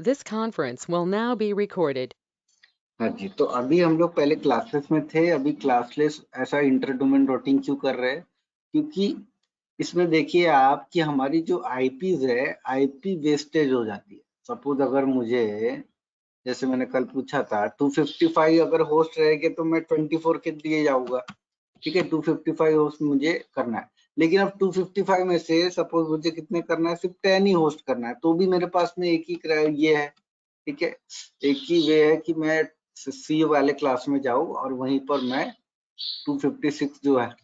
This conference will now be recorded. हाँ जी, तो अभी हम लोग पहले क्लासेस में थे, अभी क्लासलेस ऐसा इंटर डोमेन रूटिंग क्यों कर रहे हैं? क्योंकि इसमें देखिए आप कि हमारी जो आईपीज है, आईपी वेस्टेज हो जाती है। सपोज अगर मुझे, जैसे मैंने कल पूछा था, 255 अगर होस्ट रहेंगे तो मैं 24 के लिए जाऊंगा, ठीक है। 255 होस्ट मुझे करना है, लेकिन अब 255 में से सपोज मुझे कितने करना है, सिर्फ 10 ही होस्ट करना है, तो भी मेरे पास में एक ही ये है, ठीक है। एक ही वे है कि मैं सी वाले क्लास में जाऊं और वहीं पर मैं 256 जो है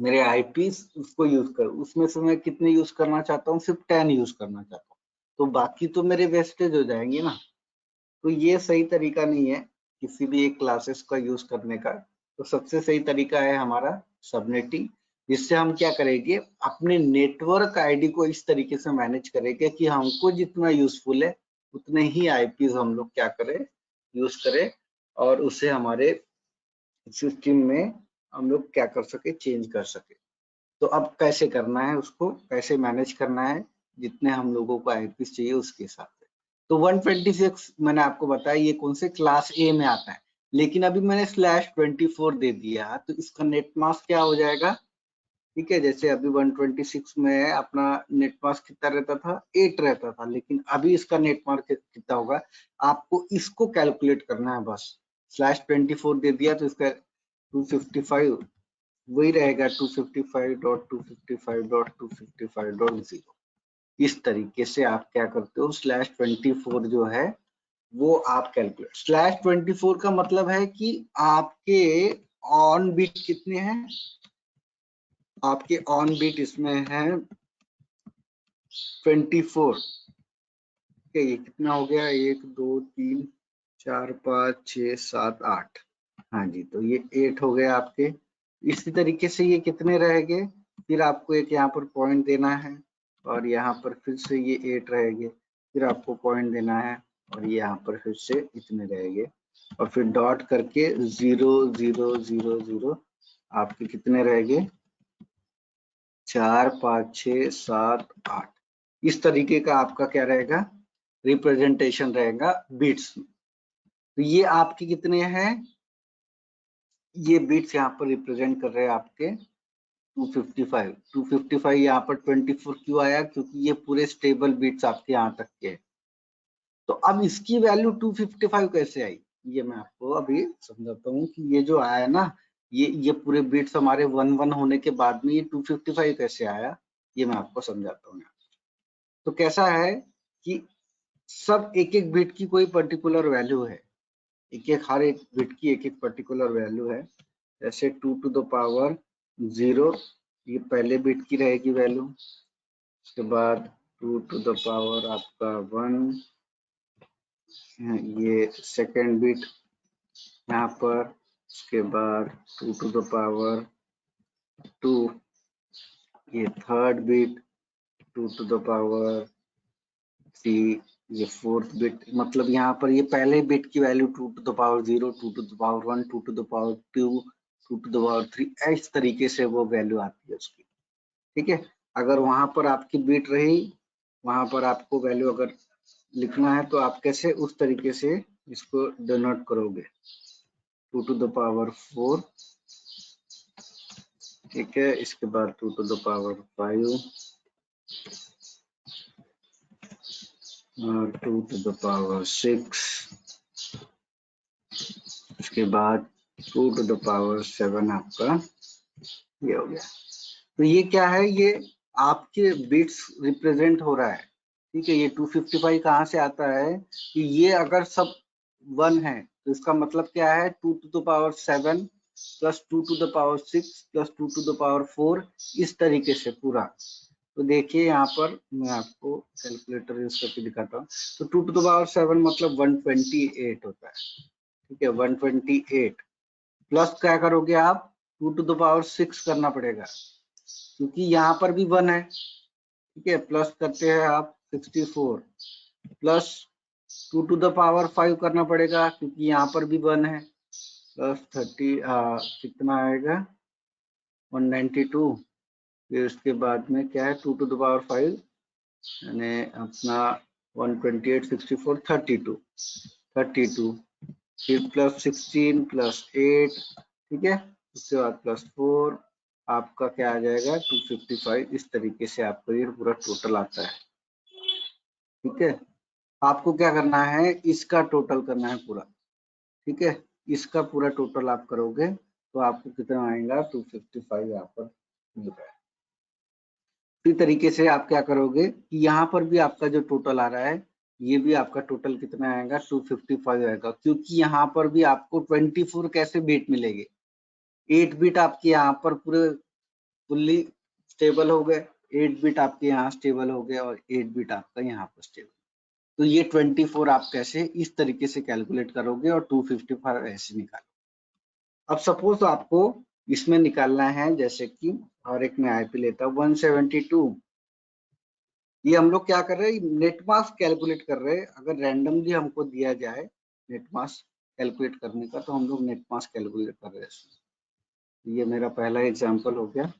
मेरे आईपी उसको यूज करूं। उसमें से मैं कितने यूज करना चाहता हूँ, सिर्फ 10 यूज करना चाहता हूँ, तो बाकी तो मेरे वेस्टेज हो जाएंगे ना। तो ये सही तरीका नहीं है किसी भी एक क्लासेस का यूज करने का। तो सबसे सही तरीका है हमारा सबनेटिंग, जिससे हम क्या करेंगे, अपने नेटवर्क आईडी को इस तरीके से मैनेज करेंगे कि हमको जितना यूजफुल है उतने ही आईपीज हम लोग क्या करें, यूज करें, और उसे हमारे सिस्टम में हम लोग क्या कर सके, चेंज कर सके। तो अब कैसे करना है, उसको कैसे मैनेज करना है, जितने हम लोगों को आईपीस चाहिए उसके हिसाब से। तो 126 मैंने आपको बताया ये कौन से क्लास ए में आता है, लेकिन अभी मैंने /24 दे दिया तो इसका नेट मास्क क्या हो जाएगा, ठीक है। जैसे अभी 126 में अपना नेट मास्क कितना रहता था, 8 रहता था, लेकिन अभी इसका नेट मास्क कितना होगा, आपको इसको कैलकुलेट करना है बस। /24 दे दिया तो इसका 255 वही रहेगा, 255.255.255.0। इस तरीके से आप क्या करते हो, /24 जो है वो आप कैलकुलेट। /24 का मतलब है कि आपके ऑन बीट कितने हैं, आपके ऑन बीट इसमें है 24। ये कितना हो गया, 1 2 3 4 5 6 7 8, हाँ जी, तो ये 8 हो गए आपके। इसी तरीके से ये कितने रहेंगे, फिर आपको एक यहाँ पर पॉइंट देना है और यहाँ पर फिर से ये 8 रहेंगे, फिर आपको पॉइंट देना है और ये यहाँ पर फिर से इतने रहेंगे, और फिर डॉट करके 0 0 0 0 आपके कितने रहेंगे, 4 5 6 7 8। इस तरीके का आपका क्या रहेगा, रिप्रेजेंटेशन रहेगा बिट्स में। तो ये आपके कितने हैं, ये बिट्स यहाँ पर रिप्रेजेंट कर रहे हैं आपके 255 यहाँ पर 24 क्यों आया, क्योंकि ये पूरे स्टेबल बिट्स आपके यहाँ तक के। तो अब इसकी वैल्यू 255 कैसे आई, ये मैं आपको अभी समझाता हूँ कि ये जो आया ना, ये पूरे बिट्स हमारे 1 1 होने के बाद में ये 255 कैसे आया, ये मैं आपको समझाता हूँ। तो कैसा है कि सब एक एक बिट की कोई पर्टिकुलर वैल्यू है, एक एक हर एक बिट की एक एक पर्टिकुलर वैल्यू है। जैसे 2 to the power 0 ये पहले बिट की रहेगी वैल्यू, उसके बाद 2 to the power आपका 1 ये सेकेंड बिट यहाँ पर, उसके बाद 2 to the power 2 ये third bit, 2 to the power 3 ये फोर्थ बिट। मतलब यहाँ पर ये पहले बिट की value 2 to the power 0 2 to the power 1 2 to the power 2 2 to the power 3, इस तरीके से वो वैल्यू आती है उसकी, ठीक है। अगर वहां पर आपकी बिट रही, वहां पर आपको वैल्यू अगर लिखना है तो आप कैसे उस तरीके से इसको डिनोट करोगे, 2 to the power 4, ठीक है। इसके बाद 2 to the power 5 और 2 to the power 6, उसके बाद 2 to the power 7 आपका ये हो गया। तो ये क्या है, ये आपके बिट्स रिप्रेजेंट हो रहा है, ठीक है। ये 255 कहाँ से आता है कि ये अगर सब 1 है तो इसका मतलब क्या है, 2 to the power 7 plus 2 to the power 6 plus 2 to the power 4, इस तरीके से पूरा। तो देखिए यहाँ पर मैं आपको कैलकुलेटर यूज करके दिखाता हूँ। तो 2 to the power 7 मतलब 128 होता है, ठीक है। 128 प्लस क्या करोगे आप, 2 to the power 6 करना पड़ेगा, क्योंकि यहाँ पर भी 1 है, ठीक है। प्लस करते हैं आप 64 प्लस 2 to the power 5 करना पड़ेगा, क्योंकि यहाँ पर भी 1 है, प्लस 30 कितना आएगा 192। फिर उसके बाद में क्या है 2 to the power 5 यानी अपना 128 64 32 फिर प्लस 16 प्लस 8, ठीक है, उसके बाद प्लस 4, आपका क्या आ जाएगा 255। इस तरीके से आपका ये पूरा टोटल आता है, ठीक है। आपको क्या करना है, इसका टोटल करना है पूरा, ठीक है। इसका पूरा टोटल आप करोगे तो आपको कितना आएगा 255 यहाँ पर मिल रहा है। इसी तरीके से आप क्या करोगे कि यहाँ पर भी आपका जो टोटल आ रहा है, ये भी आपका टोटल कितना आएगा 255 आएगा, क्योंकि यहाँ पर भी आपको 24 कैसे बिट मिलेंगे, 8 बिट आपके यहाँ पर पूरे फुल्ली स्टेबल हो गए, 8 बिट आपके यहाँ स्टेबल हो गए और 8 बिट आपका यहाँ पर स्टेबल। तो ये 24 आप कैसे इस तरीके से कैलकुलेट करोगे और 255 ऐसे निकालो। अब सपोज आपको इसमें निकालना है, जैसे कि और एक मैं आईपी लेता हूँ 172, ये हम लोग क्या कर रहे हैं, नेट मास्क कैलकुलेट कर रहे हैं। अगर रैंडमली हमको दिया जाए नेट मास्क कैलकुलेट करने का, तो हम लोग नेट मास्क कैलकुलेट कर रहे हैं। ये मेरा पहला एग्जांपल हो गया।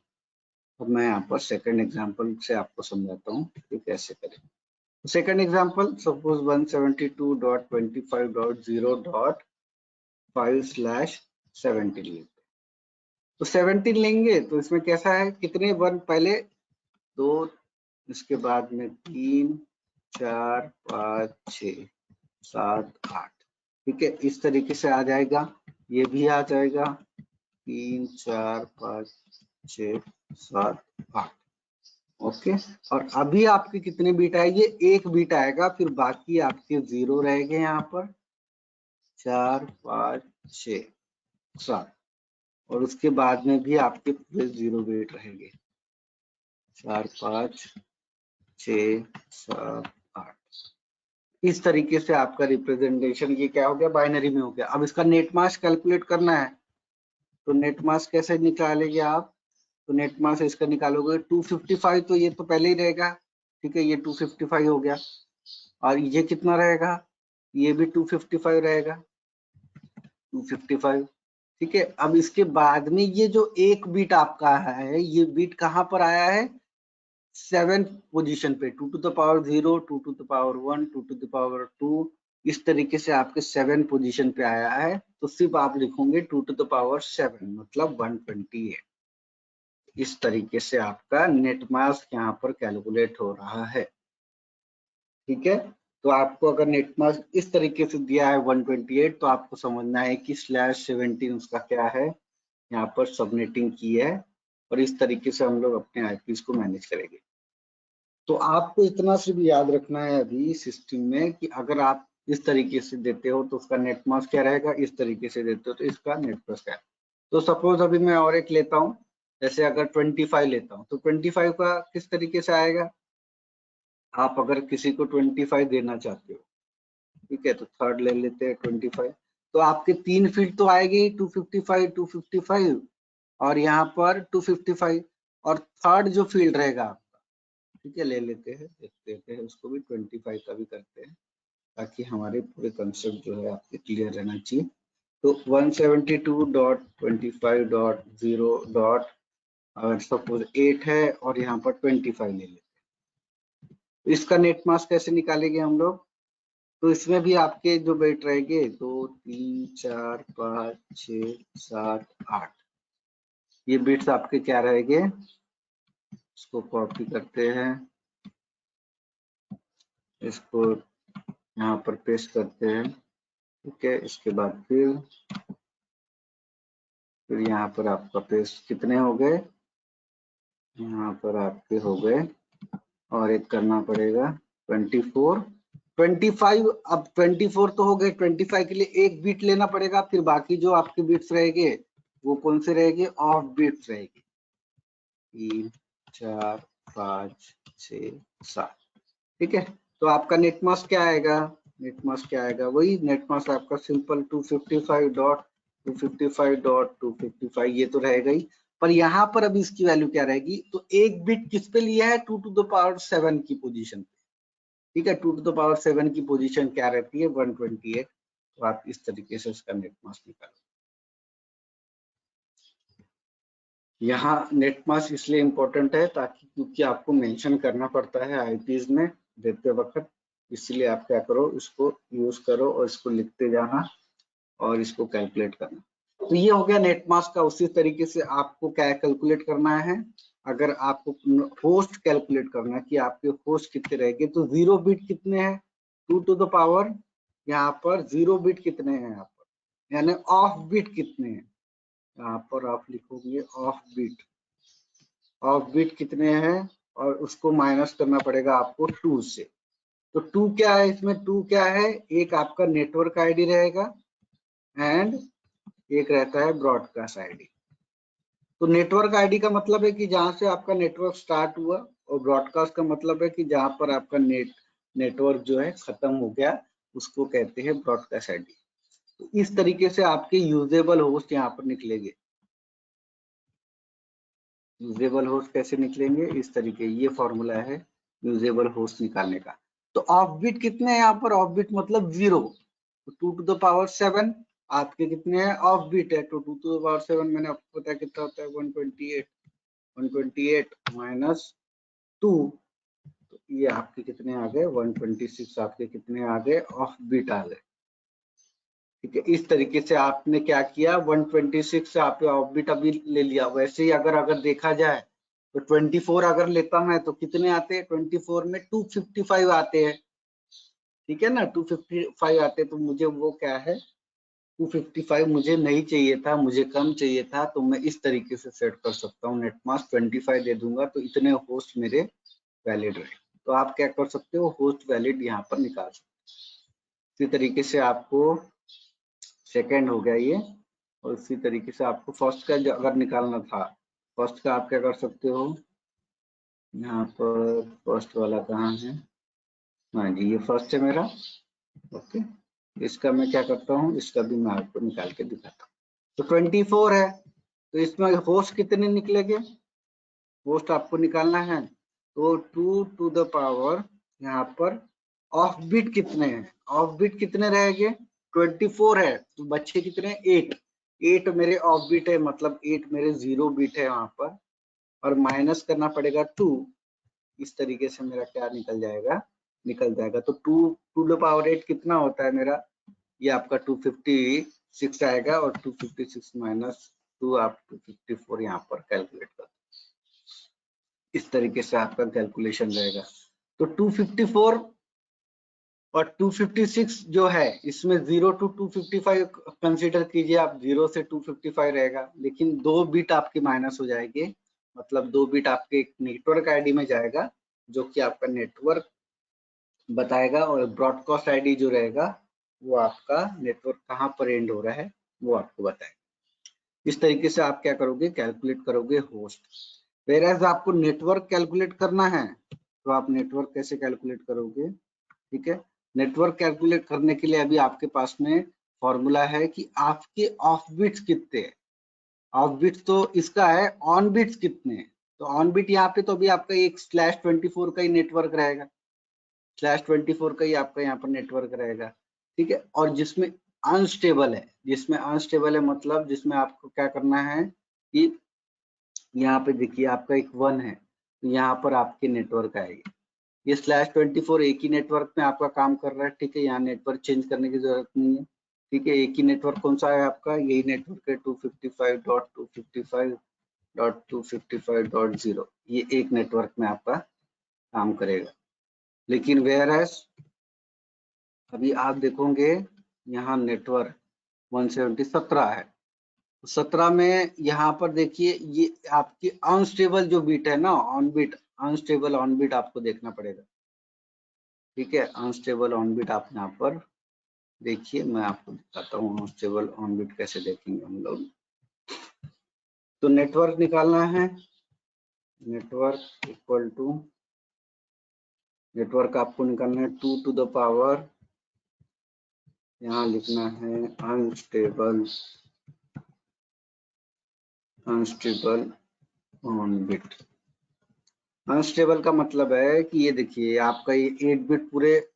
अब मैं यहाँ पर सेकंड एग्जांपल से आपको समझाता हूँ कि कैसे करें। सेकंड एग्जांपल, सपोज 172.25.0.5/17 लेते, तो 17 लेंगे तो इसमें कैसा है, कितने वन पहले 2, इसके बाद में 3 4 5 6 7 8, ठीक है, इस तरीके से आ जाएगा। ये भी आ जाएगा 3 4 5 6 7 8, ओके। और अभी आपके कितने बीट आएंगे, एक बीट आएगा, फिर बाकी आपके 0 रहेंगे यहाँ पर 4 5 6 7, और उसके बाद में भी आपके पूरे 0 बीट रहेंगे 4 5 6 7 8। इस तरीके से आपका रिप्रेजेंटेशन ये क्या हो गया, बाइनरी में हो गया। अब इसका नेट मास्क कैलकुलेट करना है, तो नेट मास्क कैसे निकालेंगे आप, तो नेट मास्क इसका निकालोगे 255, तो ये तो पहले ही रहेगा, ठीक है, ये 255 हो गया। और ये कितना रहेगा, ये भी 255 रहेगा, 255, ठीक है। अब इसके बाद में ये जो एक बीट आपका है, ये बीट कहाँ पर आया है, 7 पोजीशन पे, 2 to the power 0, 2 to the power 1, 2 to the power 2, इस तरीके से आपके 7 पोजीशन पे आया है। तो सिर्फ आप लिखोगे 2 टू द पावर 7, मतलब 128। इस तरीके से आपका नेट मास्क यहाँ पर कैलकुलेट हो रहा है, ठीक है। तो आपको अगर नेट मास्क इस तरीके से दिया है 128, तो आपको समझना है कि /17 उसका क्या है, यहाँ पर सबनेटिंग की है, और इस तरीके से हम लोग अपने आईपीस को मैनेज करेंगे। तो आपको इतना सिर्फ याद रखना है अभी सिस्टम में कि अगर आप इस तरीके से देते हो तो उसका नेट मास्क क्या रहेगा, इस तरीके से देते हो तो इसका नेट मास्क क्या है। तो सपोज अभी मैं और एक लेता हूँ, जैसे अगर 25 लेता हूँ, तो 25 का किस तरीके से आएगा, आप अगर किसी को 25 देना चाहते हो, ठीक है, तो थर्ड ले लेते हैं 25, तो आपके 3 फील्ड तो आएंगे 255 255 और यहाँ पर 255, और थर्ड जो फील्ड रहेगा, ठीक है, ले लेते हैं, देखते हैं उसको भी 25 का भी करते हैं, ताकि हमारे पूरे कंसेप्ट जो है आपके क्लियर रहना चाहिए। तो 172.25.0. अगर सपोज 8 है और यहाँ पर 25 ले लेते हैं, तो इसका नेट मास्क कैसे निकालेंगे हम लोग, तो इसमें भी आपके जो बिट रहेंगे 2 3 4 5 6 7 8, ये बिट्स आपके क्या रहेंगे, इसको कॉपी करते हैं, इसको यहाँ पर पेस्ट करते हैं, ठीक है। इसके बाद फिर यहाँ पर आपका पेस्ट कितने हो गए, यहाँ पर आपके हो गए, और एक करना पड़ेगा 24 25। अब 24 तो हो गए, 25 के लिए एक बीट लेना पड़ेगा, फिर बाकी जो आपके बीट्स रहेंगे वो कौन से रहेंगे, ऑफ बीट्स रहेंगे, 3 4 5 6 7, ठीक है। तो आपका नेट मास्क क्या आएगा, नेट मास्क क्या आएगा, वही नेट मास्क आपका सिंपल 255.255.255, ये तो रहेगा ही। पर यहाँ पर अभी इसकी वैल्यू क्या रहेगी, तो एक बिट किस पे लिया है, 2 टू द पावर 7 की पोजीशन पे, ठीक है। 2 टू द पावर 7 की पोजीशन क्या रहती है, 128। तो आप इस तरीके से उसका नेट मास्क निकालो। यहाँ नेट मास्क इसलिए इम्पोर्टेंट है ताकि, क्योंकि आपको मेंशन करना पड़ता है आईपीज में देते वक्त, इसलिए आप क्या करो, इसको यूज करो और इसको लिखते जाना और इसको कैलकुलेट करना। तो ये हो गया नेट मास्क का। उसी तरीके से आपको क्या कैलकुलेट करना है, अगर आपको होस्ट कैलकुलेट करना है कि आपके होस्ट कितने रहेंगे, तो 0 बिट कितने हैं, 2 टू द पावर यहाँ पर 0 बिट कितने हैं यहाँ पर, यानी ऑफ बिट कितने हैं, यहाँ पर आप लिखोगे ऑफ बिट कितने हैं, और उसको माइनस करना पड़ेगा आपको 2 से। तो 2 क्या है इसमें, 2 क्या है, एक आपका नेटवर्क आईडी रहेगा एंड एक रहता है ब्रॉडकास्ट आईडी। तो नेटवर्क आईडी का मतलब है कि जहां से आपका नेटवर्क स्टार्ट हुआ, और ब्रॉडकास्ट का मतलब है कि जहां पर आपका नेटवर्क जो है खत्म हो गया, उसको कहते हैं ब्रॉडकास्ट आईडी। तो इस तरीके से आपके यूजेबल होस्ट यहाँ पर निकलेंगे। यूजेबल होस्ट कैसे निकलेंगे, इस तरीके, ये फॉर्मूला है यूजेबल होस्ट निकालने का। तो ऑफ बिट कितने हैं यहाँ पर, ऑफ बिट मतलब 0, तो 2 टू द पावर 7 आपके कितने हैं, ऑफ बिट है। तो 2 टू द पावर 7 मैंने आपको पता है कितना होता है, 128 माइनस 2, तो ये आपके कितने आ गए, 126 आपके कितने आ गए, ऑफ बिट आ गए। ठीक है, इस तरीके से आपने क्या किया, 126 से आपने ऑफ बिट अभी ले लिया। वैसे ही अगर देखा जाए तो 24 अगर लेता मैं तो कितने आते हैं, 24 में 255 आते हैं। ठीक है ना, 255 आते हैं। तो मुझे वो क्या है, 255 मुझे नहीं चाहिए था, मुझे कम चाहिए था, तो मैं इस तरीके से सेट कर सकता हूँ, नेटमास्क 25 दे दूंगा तो इतने होस्ट मेरे वैलिड रहे। तो आप क्या कर सकते हो, होस्ट वैलिड यहाँ पर निकाल सकते हो। इसी तरीके से आपको सेकेंड हो गया ये, और इसी तरीके से आपको फर्स्ट का अगर निकालना था, फर्स्ट का आप क्या कर सकते हो, यहाँ पर फर्स्ट वाला कहाँ है, हाँ जी ये फर्स्ट है मेरा। ओके, इसका मैं क्या करता हूँ, इसका भी मैं आपको निकाल के दिखाता हूँ। तो 24 है, तो इसमें होस्ट कितने निकलेंगे, होस्ट आपको निकालना है, तो 2 टू द पावर यहाँ पर ऑफ बिट कितने हैं, ऑफ बिट कितने रहेंगे, 24 है, तो बच्चे कितने, 8 मेरे ऑफ बिट है, मतलब 8 मेरे 0 बिट है वहां पर, और माइनस करना पड़ेगा 2। इस तरीके से मेरा क्या निकल जाएगा। तो 2 टू द पावर 8 कितना होता है मेरा, ये आपका 256 आएगा, और 256 माइनस 2 आप 254 यहाँ पर कैलकुलेट कर, इस तरीके से आपका कैलकुलेशन रहेगा। तो 254 और 256 जो है, इसमें 0 टू 255 कंसीडर कीजिए आप, 0 से 255 रहेगा, लेकिन 2 बिट आपके माइनस हो जाएंगे, मतलब 2 बिट आपके नेटवर्क आईडी में जाएगा, जो कि आपका नेटवर्क बताएगा, और ब्रॉडकास्ट आईडी जो रहेगा वो आपका नेटवर्क कहाँ पर एंड हो रहा है वो आपको बताएगा। इस तरीके से आप क्या करोगे, कैलकुलेट करोगे होस्ट। वेयरएज आपको नेटवर्क कैलकुलेट करना है, तो आप नेटवर्क कैसे कैलकुलेट करोगे, ठीक है, नेटवर्क कैलकुलेट करने के लिए अभी आपके पास में फॉर्मूला है कि आपके ऑफ बिट्स कितने हैं। ऑफ बिट्स तो इसका है, ऑन बिट्स कितने हैं, तो ऑन बिट यहाँ पे तो अभी आपका एक /24 का ही नेटवर्क रहेगा, /24 का ही आपका यहाँ पर नेटवर्क रहेगा। ठीक है, और जिसमें अनस्टेबल है, मतलब जिसमें आपको क्या करना है कि यहाँ पे देखिए आपका एक 1 है, तो यहाँ पर आपके नेटवर्क आएगी। ये /24 एक ही नेटवर्क में आपका काम कर रहा है। ठीक है, यहाँ नेटवर्क चेंज करने की जरूरत नहीं है। ठीक है, एक ही नेटवर्क कौन सा है आपका, यही नेटवर्क है 255.255.255.0, ये एक नेटवर्क में आपका काम करेगा। लेकिन वेयरएज अभी आप देखोगे यहाँ नेटवर्क 117 है, 17 में यहाँ पर देखिए ये आपकी अनस्टेबल जो बीट है ना, अनस्टेबल ऑन बीट आपको देखना पड़ेगा। ठीक है, अनस्टेबल ऑन बीट आप यहाँ पर देखिए, मैं आपको दिखाता हूँ अनस्टेबल ऑन बीट कैसे देखेंगे हम लोग। तो नेटवर्क निकालना है, नेटवर्क इक्वल टू, नेटवर्क आपको निकालना है 2 टू द पावर, यहाँ लिखना है अनस्टेबल ऑन बिट। अनस्टेबल का मतलब है कि ये देखिए आपका ये 8 बिट पूरे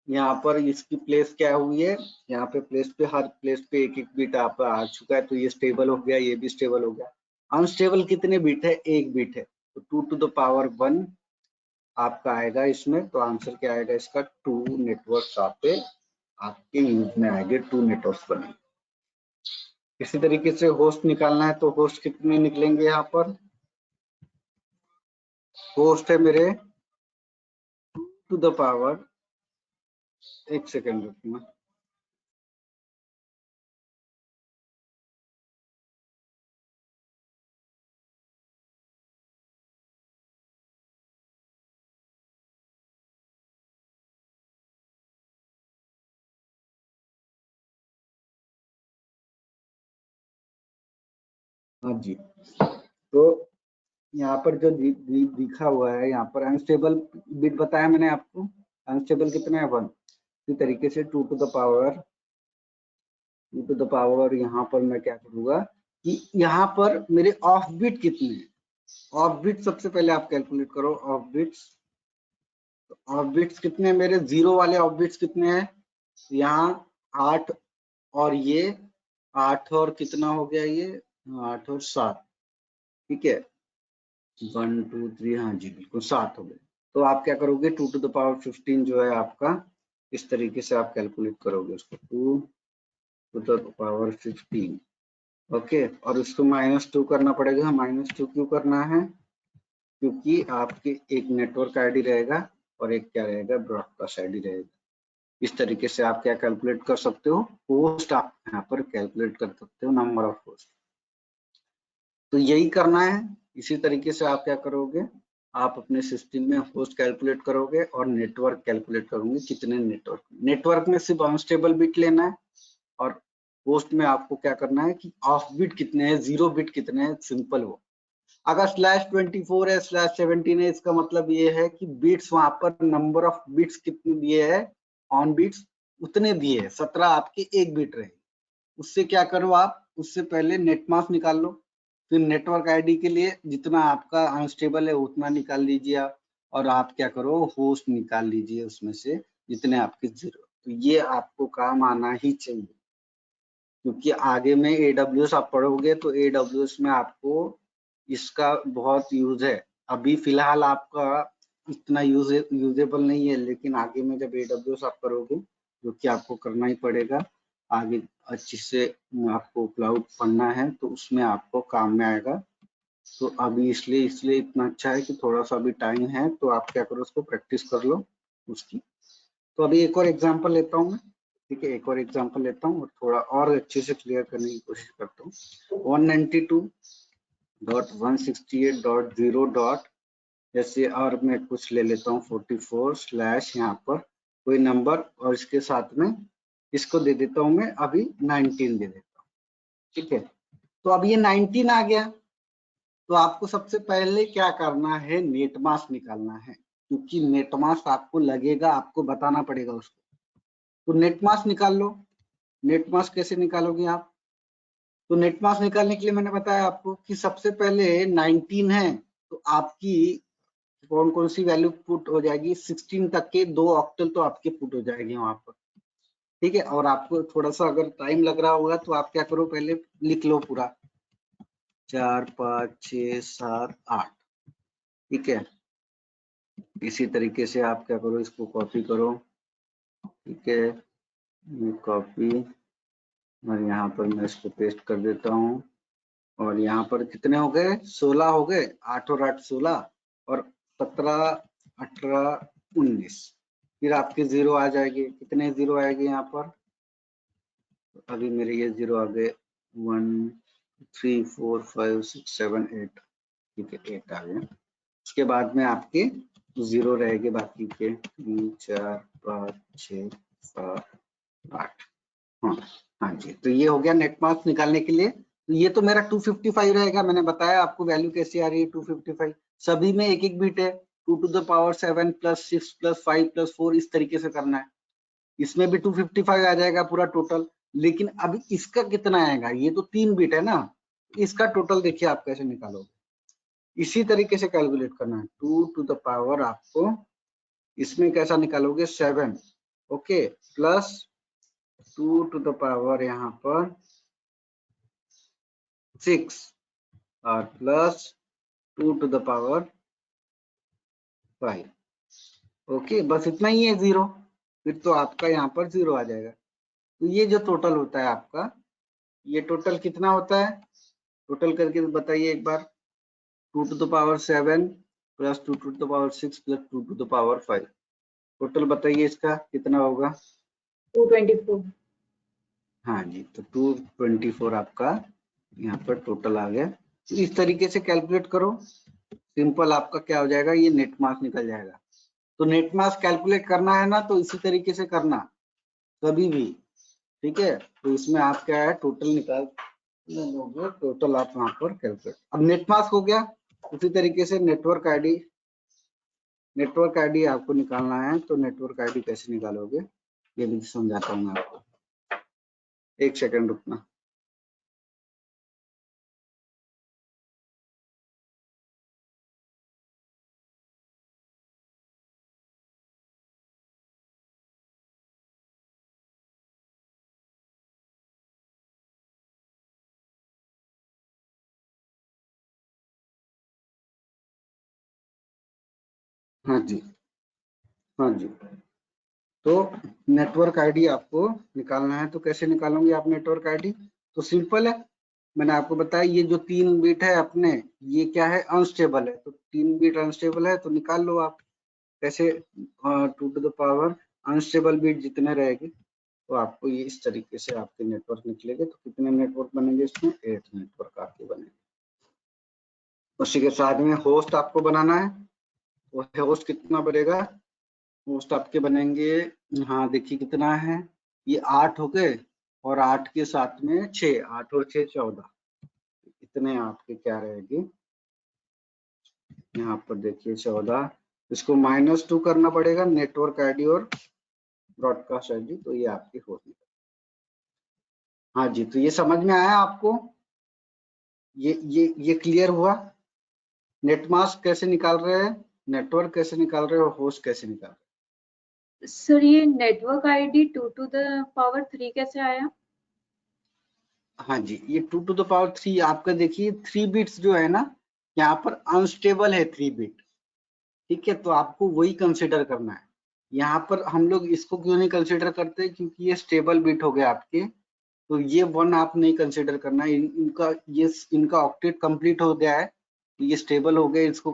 यहाँ पर इसकी प्लेस क्या हुई है, यहाँ पे प्लेस पे, हर प्लेस पे एक बिट आप आ चुका है, तो ये स्टेबल हो गया, ये भी स्टेबल हो गया। अनस्टेबल कितने बिट है, 1 बिट है, तो 2 टू द पावर 1 आपका आएगा इसमें, तो आंसर क्या आएगा इसका 2 नेटवर्क्स आपके यूज में आएंगे, 2 नेटवर्क्स बनेंगे। इसी तरीके से होस्ट निकालना है, तो होस्ट कितने निकलेंगे यहाँ पर? होस्ट है मेरे 2 टू द पावर, एक सेकेंड रुकना, हाँ जी। तो यहाँ पर जो दिखा हुआ है, यहाँ पर अनस्टेबल बिट बताया मैंने आपको, अनस्टेबल कितना है 1। इसी तरीके से 2 टू द पावर यहाँ पर मैं क्या करूंगा कि यहाँ पर मेरे ऑफ बिट कितने हैं, ऑफ बिट सबसे पहले आप कैलकुलेट करो। ऑफ बिट्स कितने हैं मेरे, जीरो वाले ऑफ बिट्स कितने हैं, यहाँ 8 और ये 8 और कितना हो गया ये 8 और 7, ठीक है 1 2 3, हाँ जी बिल्कुल 7 हो गए। तो आप क्या करोगे 2 टू द पावर 15 जो है आपका, इस तरीके से आप कैलकुलेट करोगे उसको 2 टू द पावर 15, ओके। और उसको -2 करना पड़ेगा। -2 क्यों करना है, क्योंकि आपके एक नेटवर्क आईडी रहेगा और एक क्या रहेगा, ब्रॉडकास्ट आईडी रहेगा। इस तरीके से आप क्या कैलकुलेट कर सकते हो, होस्ट आप यहाँ पर कैलकुलेट कर सकते हो, नंबर ऑफ होस्ट। तो यही करना है। इसी तरीके से आप क्या करोगे, आप अपने सिस्टम में होस्ट कैलकुलेट करोगे और नेटवर्क कैलकुलेट करोगे, कितने नेटवर्क में सिर्फ अनस्टेबल बिट लेना है, और होस्ट में आपको क्या करना है कि ऑफ बिट कितने हैं, 0 बिट कितने हैं, सिंपल वो। अगर /24 है /17 है, इसका मतलब ये है कि बिट्स वहां पर नंबर ऑफ बिट्स कितने दिए है, ऑन बिट्स उतने दिए है, 17 आपके एक बिट रहे। उससे क्या करो आप, उससे पहले नेट मास्क निकाल लो, फिर नेटवर्क आईडी के लिए जितना आपका अनस्टेबल है उतना निकाल लीजिए आप, और आप क्या करो होस्ट निकाल लीजिए उसमें से जितने आपके 0। तो ये आपको काम आना ही चाहिए, क्योंकि आगे में AWS आप पढ़ोगे तो AWS में आपको इसका बहुत यूज है। अभी फिलहाल आपका इतना यूजेबल नहीं है, लेकिन आगे में जब AWS आप करोगे, जो कि आपको करना ही पड़ेगा, आगे अच्छे से आपको क्लाउड पढ़ना है तो उसमें आपको काम में आएगा। तो अभी इसलिए इतना अच्छा है कि थोड़ा सा अभी टाइम है, तो आप क्या करो उसको प्रैक्टिस कर लो उसकी। तो अभी एक और एग्जांपल लेता हूँ मैं, ठीक है, एक और एग्जांपल लेता हूँ और थोड़ा और अच्छे से क्लियर करने की कोशिश करता हूँ। 192.168.0. जैसे और मैं कुछ ले लेता हूँ 44/ यहाँ पर कोई नंबर, और इसके साथ में इसको दे देता हूँ मैं अभी 19 दे देता हूँ, ठीक है। तो अब ये 19 आ गया, तो आपको सबसे पहले क्या करना है, नेट मास्क निकालना है, क्योंकि नेट मास्क आपको लगेगा, आपको बताना पड़ेगा उसको। तो नेट मास्क निकाल लो। नेट मास्क कैसे निकालोगे आप, तो नेट मास्क निकालने के लिए मैंने बताया आपको कि सबसे पहले 19 है, तो आपकी कौन कौन सी वैल्यू पुट हो जाएगी, 16 तक के 2 ऑक्टल तो आपके पुट हो जाएंगे वहां पर, ठीक है। और आपको थोड़ा सा अगर टाइम लग रहा होगा तो आप क्या करो, पहले लिख लो पूरा 4 5 6 7 8, ठीक है। इसी तरीके से आप क्या करो, इसको कॉपी करो, ठीक है, कॉपी, और यहाँ पर मैं इसको पेस्ट कर देता हूँ। और यहाँ पर कितने हो गए, 16 हो गए, 8 और 8 16, और 17 18 19, फिर आपके 0 आ जाएंगे। कितने 0 आएंगे यहाँ पर, अभी मेरे ये 0 आ गए 1 3 4 5 6 7 8, ठीक है 8 आ गए। उसके बाद में आपके 0 रहेंगे बाकी के 3 4 5 6 7 8, हाँ हाँ जी। तो ये हो गया नेट मार्क्स निकालने के लिए। तो ये तो मेरा 255 रहेगा, मैंने बताया आपको वैल्यू कैसे आ रही है 255, सभी में एक एक बिट है, 2 टू द पावर 7 + 6 + 5 + 4, इस तरीके से करना है। इसमें भी 255 आ जाएगा पूरा टोटल, लेकिन अभी इसका कितना आएगा, ये तो 3 बिट है ना, इसका टोटल देखिए आप कैसे निकालोगे। इसी तरीके से कैलकुलेट करना है, 2 टू द पावर आपको इसमें कैसा निकालोगे 7, okay, plus 2 to the power यहाँ पर 6 और plus 2 to the power 5, okay, बस इतना ही है 0, फिर तो आपका यहाँ पर 0 आ जाएगा। तो ये जो टोटल होता है आपका, ये टोटल कितना होता है, टोटल करके बताइए एक बार। 2 to the power 7 plus 2 to the power 6 plus 2 to the power 5, total बताइए इसका कितना होगा। 224। हाँ जी, तो 224 आपका यहाँ पर टोटल आ गया। तो इस तरीके से कैलकुलेट करो, सिंपल आपका क्या हो जाएगा, ये नेट मास निकल जाएगा। तो नेट मास कैलकुलेट करना है ना, तो इसी तरीके से करना कभी भी, ठीक है। तो इसमें आप क्या है, टोटल निकाल लोगे, टोटल आप वहां पर कैलकुलेट। अब नेट मास हो गया, उसी तरीके से नेटवर्क आईडी आपको निकालना है। तो नेटवर्क आईडी कैसे निकालोगे ये भी समझाता हूँ मैं आपको, एक सेकंड रुकना। हाँ जी, हाँ जी। तो नेटवर्क आईडी आपको निकालना है, तो कैसे निकालोगे आप नेटवर्क आईडी? तो सिंपल है, मैंने आपको बताया ये जो 3 बिट है अपने, ये क्या है, अनस्टेबल है। तो 3 बिट अनस्टेबल है, तो निकाल लो आप कैसे। 2 to the power unstable bit जितने रहेगी, तो आपको ये इस तरीके से आपके नेटवर्क निकलेंगे। तो कितने नेटवर्क बनेंगे इसमें, 8 नेटवर्क आपके बनेंगे। उसी के साथ में होस्ट आपको बनाना है, वो होस्ट कितना बनेगा, होस्ट आपके बनेंगे, हाँ देखिए कितना है, ये 8 हो गए, और 8 के साथ में 6, 8 और 6 14, इतने आपके क्या रहेंगे यहाँ पर देखिए 14। इसको -2 करना पड़ेगा, नेटवर्क आईडी और ब्रॉडकास्ट आईडी, तो ये आपकी होगी। हाँ जी, तो ये समझ में आया आपको, ये क्लियर हुआ। नेट मास्क कैसे निकाल रहे हैं, नेटवर्क कैसे निकाल रहे हैं, और होस्ट कैसे निकाल रहे हैं। सर ये network ID 2 to the power 3 कैसे आया? हाँ जी, ये 2 to the power 3 आपका देखिए 3 बिट्स जो है ना, यहाँ पर अनस्टेबल है 3 बिट, ठीक है। तो आपको वही कंसिडर करना है। यहाँ पर हम लोग इसको क्यों नहीं कंसिडर करते, क्योंकि ये स्टेबल बिट हो गए आपके, तो ये 1 आप नहीं कंसिडर करना है। इनका ऑक्टेट कंप्लीट हो गया है, तो ये स्टेबल हो गए, इसको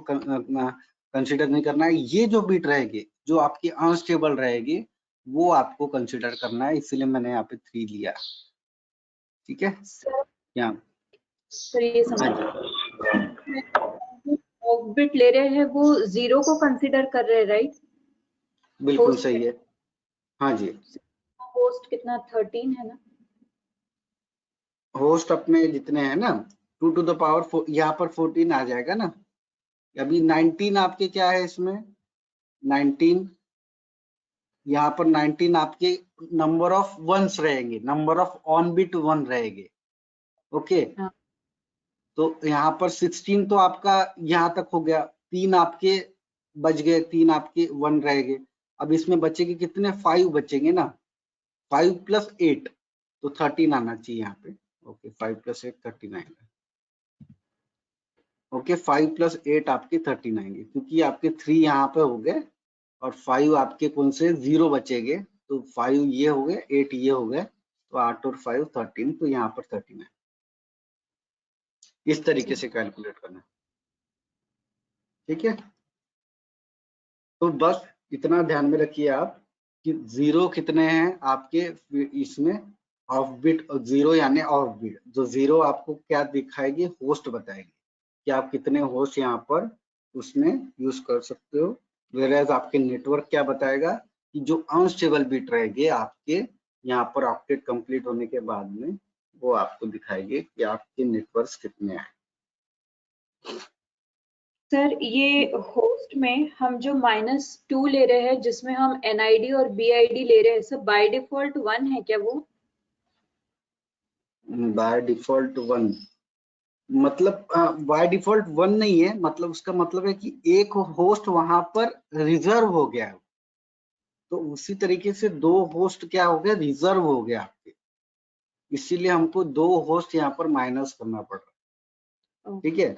कंसिडर नहीं करना है। ये जो बिट रहेगी, जो आपकी अनस्टेबल रहेगी, वो आपको कंसिडर करना है, इसलिए मैंने यहाँ पे 3 लिया, ठीक है। सर ये समझ ऑफ बिट ले रहे हैं, वो 0 को कंसीडर कर रहे हैं, राइट? बिल्कुल सही है, हाँ जी। होस्ट कितना 13 है ना, होस्ट अपने जितने हैं ना 2 to the power यहाँ पर 14 आ जाएगा ना। अभी 19 आपके क्या है इसमें, 19 यहाँ पर 19 आपके नंबर ऑफ वंस रहेंगे, नंबर ऑफ ऑन बिट 1 रहेंगे, ओके। हाँ। तो यहाँ पर 16 तो आपका यहाँ तक हो गया, 3 आपके बच गए, 3 आपके 1 रहेंगे। अब इसमें बचेंगे कितने, 5 बचेंगे ना, 5 + 8 तो 13 आना चाहिए यहाँ पे, ओके। 5 + 8 13 आएगा, ओके। 5 + 8 आपके 13 आएंगे, क्योंकि आपके 3 यहाँ पे हो गए, और 5 आपके कौन से 0 बचेंगे, तो 5 ये हो गए, 8 ये हो गए, तो 8 और 5 13, तो यहाँ पर 13 है। इस तरीके से कैलकुलेट करना, ठीक है। तो बस इतना ध्यान में रखिए आप कि 0 कितने हैं आपके इसमें, ऑफ बिट 0 यानी ऑफ बिट, जो 0 आपको क्या दिखाएगी, होस्ट बताएगी कि आप कितने होस्ट यहाँ पर उसमें यूज कर सकते हो। वेयरएज आपके नेटवर्क क्या बताएगा कि जो अनस्टेबल बिट रहेंगे आपके यहाँ पर ऑक्टेट कंप्लीट होने के बाद में, वो आपको दिखाएंगे कि आपके नेटवर्क्स कितने हैं। सर ये होस्ट में हम जो -2 ले रहे हैं, जिसमें हम NID और BID ले रहे हैं, सब बाय डिफॉल्ट 1 है क्या वो? बाय डिफॉल्ट 1 मतलब बाय डिफॉल्ट 1 नहीं है, मतलब उसका मतलब है कि एक होस्ट वहां पर रिजर्व हो गया है, तो उसी तरीके से 2 होस्ट क्या हो गया, रिजर्व हो गया आपके, इसीलिए हमको 2 होस्ट यहाँ पर माइनस करना पड़ रहा है, ठीक है।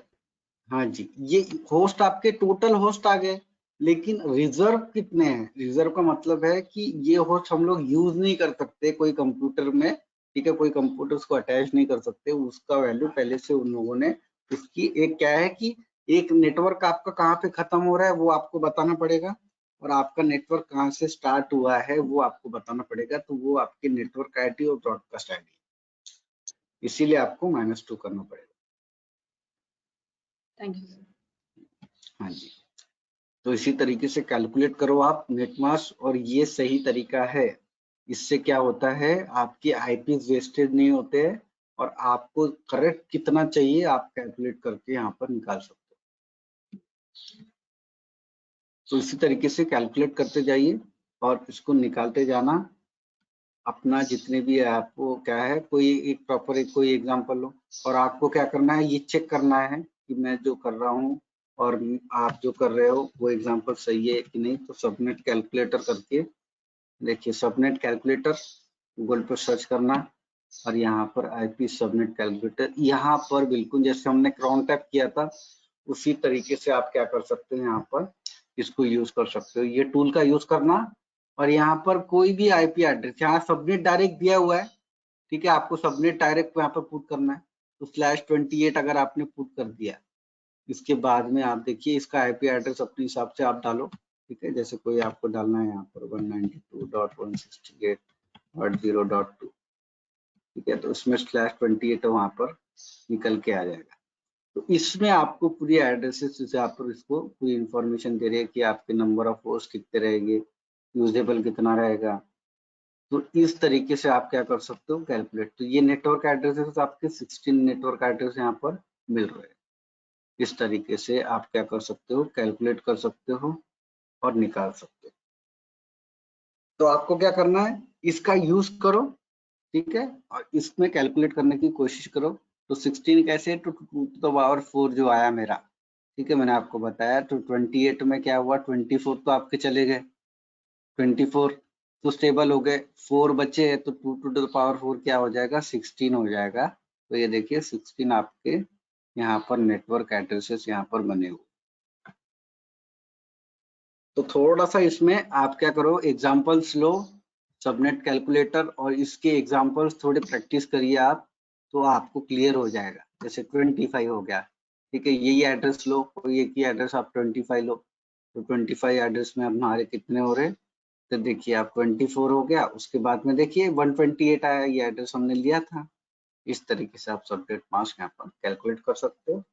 हाँ जी, ये होस्ट आपके टोटल होस्ट आ गए, लेकिन रिजर्व कितने हैं? रिजर्व का मतलब है कि ये होस्ट हम लोग यूज नहीं कर सकते कोई कंप्यूटर में, ठीक है, कोई कंप्यूटर उसको अटैच नहीं कर सकते, उसका वैल्यू पहले से उन लोगों ने उसकी एक क्या है कि एक नेटवर्क आपका कहाँ पे खत्म हो रहा है वो आपको बताना पड़ेगा, और आपका नेटवर्क कहाँ से स्टार्ट हुआ है वो आपको बताना पड़ेगा, तो वो आपके नेटवर्क आईडी और ब्रॉडकास्ट आईडी, इसीलिए आपको -2 करना पड़ेगा। Thank you sir. हाँ जी, तो इसी तरीके से कैलकुलेट करो आप नेट मास्क, और ये सही तरीका है। इससे क्या होता है, आपके आईपीज वेस्टेड नहीं होते हैं, और आपको करेक्ट कितना चाहिए आप कैलकुलेट करके यहाँ पर निकाल सकते हो। तो इसी तरीके से कैलकुलेट करते जाइए और इसको निकालते जाना। अपना जितने भी है आपको क्या है, कोई एक प्रॉपर कोई एग्जांपल लो, और आपको क्या करना है, ये चेक करना है कि मैं जो कर रहा हूँ और आप जो कर रहे हो वो एग्जांपल सही है कि नहीं। तो सबनेट कैलकुलेटर करके देखिए, सबनेट कैलकुलेटर गूगल पर सर्च करना, और यहाँ पर आईपी सबनेट कैलकुलेटर, यहाँ पर बिल्कुल जैसे हमने क्राउन टैप किया था उसी तरीके से आप क्या कर सकते हैं, यहाँ पर इसको यूज कर सकते हो, ये टूल का यूज करना। और यहाँ पर कोई भी आईपी एड्रेस, यहाँ सबनेट डायरेक्ट दिया हुआ है, ठीक है, आपको सबनेट डायरेक्ट यहाँ पर पुट करना है, तो /28 अगर आपने पुट कर दिया, इसके बाद में आप देखिए इसका आईपी एड्रेस अपने हिसाब से आप डालो, ठीक है, जैसे कोई आपको डालना है यहाँ पर 192.168.0.2, ठीक है, तो उसमें /28 वहां पर निकल के आ जाएगा। तो इसमें आपको पूरी एड्रेसेस से आप इसको पूरी इंफॉर्मेशन दे रहे हैं कि आपके नंबर ऑफ होस्ट कितने रहेंगे, यूजेबल कितना रहेगा। तो इस तरीके से आप क्या कर सकते हो, कैलकुलेट। तो ये नेटवर्क एड्रेसेस आपके 16 नेटवर्क एड्रेस यहाँ पर मिल रहे हैं। इस तरीके से आप क्या कर सकते हो, कैलकुलेट कर सकते हो और निकाल सकते हो। तो आपको क्या करना है, इसका यूज करो, ठीक है, और इसमें कैलकुलेट करने की कोशिश करो। तो 16 कैसे, तो 2⁴ जो आया मेरा, ठीक है, मैंने आपको बताया। तो 28 में क्या हुआ, 24 तो आपके चले गए, 24 तो स्टेबल हो गए, 4 बचे हैं, तो 2⁴ क्या हो जाएगा, 16 हो जाएगा। तो ये देखिए 16 आपके यहाँ पर नेटवर्क एड्रेसेस यहाँ पर बने हुए। तो थोड़ा सा इसमें आप क्या करो, एग्जांपल्स लो सबनेट कैलकुलेटर, और इसके एग्जांपल्स थोड़े प्रैक्टिस करिए आप, तो आपको क्लियर हो जाएगा। जैसे 25 हो गया, ठीक है, यही एड्रेस लो, कोई एक ही एड्रेस आप 25 लो, तो 25 एड्रेस में हमारे कितने हो रहे, तो देखिए आप 24 हो गया, उसके बाद में देखिए 128 आया, ये एड्रेस हमने लिया था। इस तरीके से आप सबनेट मास्क यहाँ पर कैलकुलेट कर सकते हो।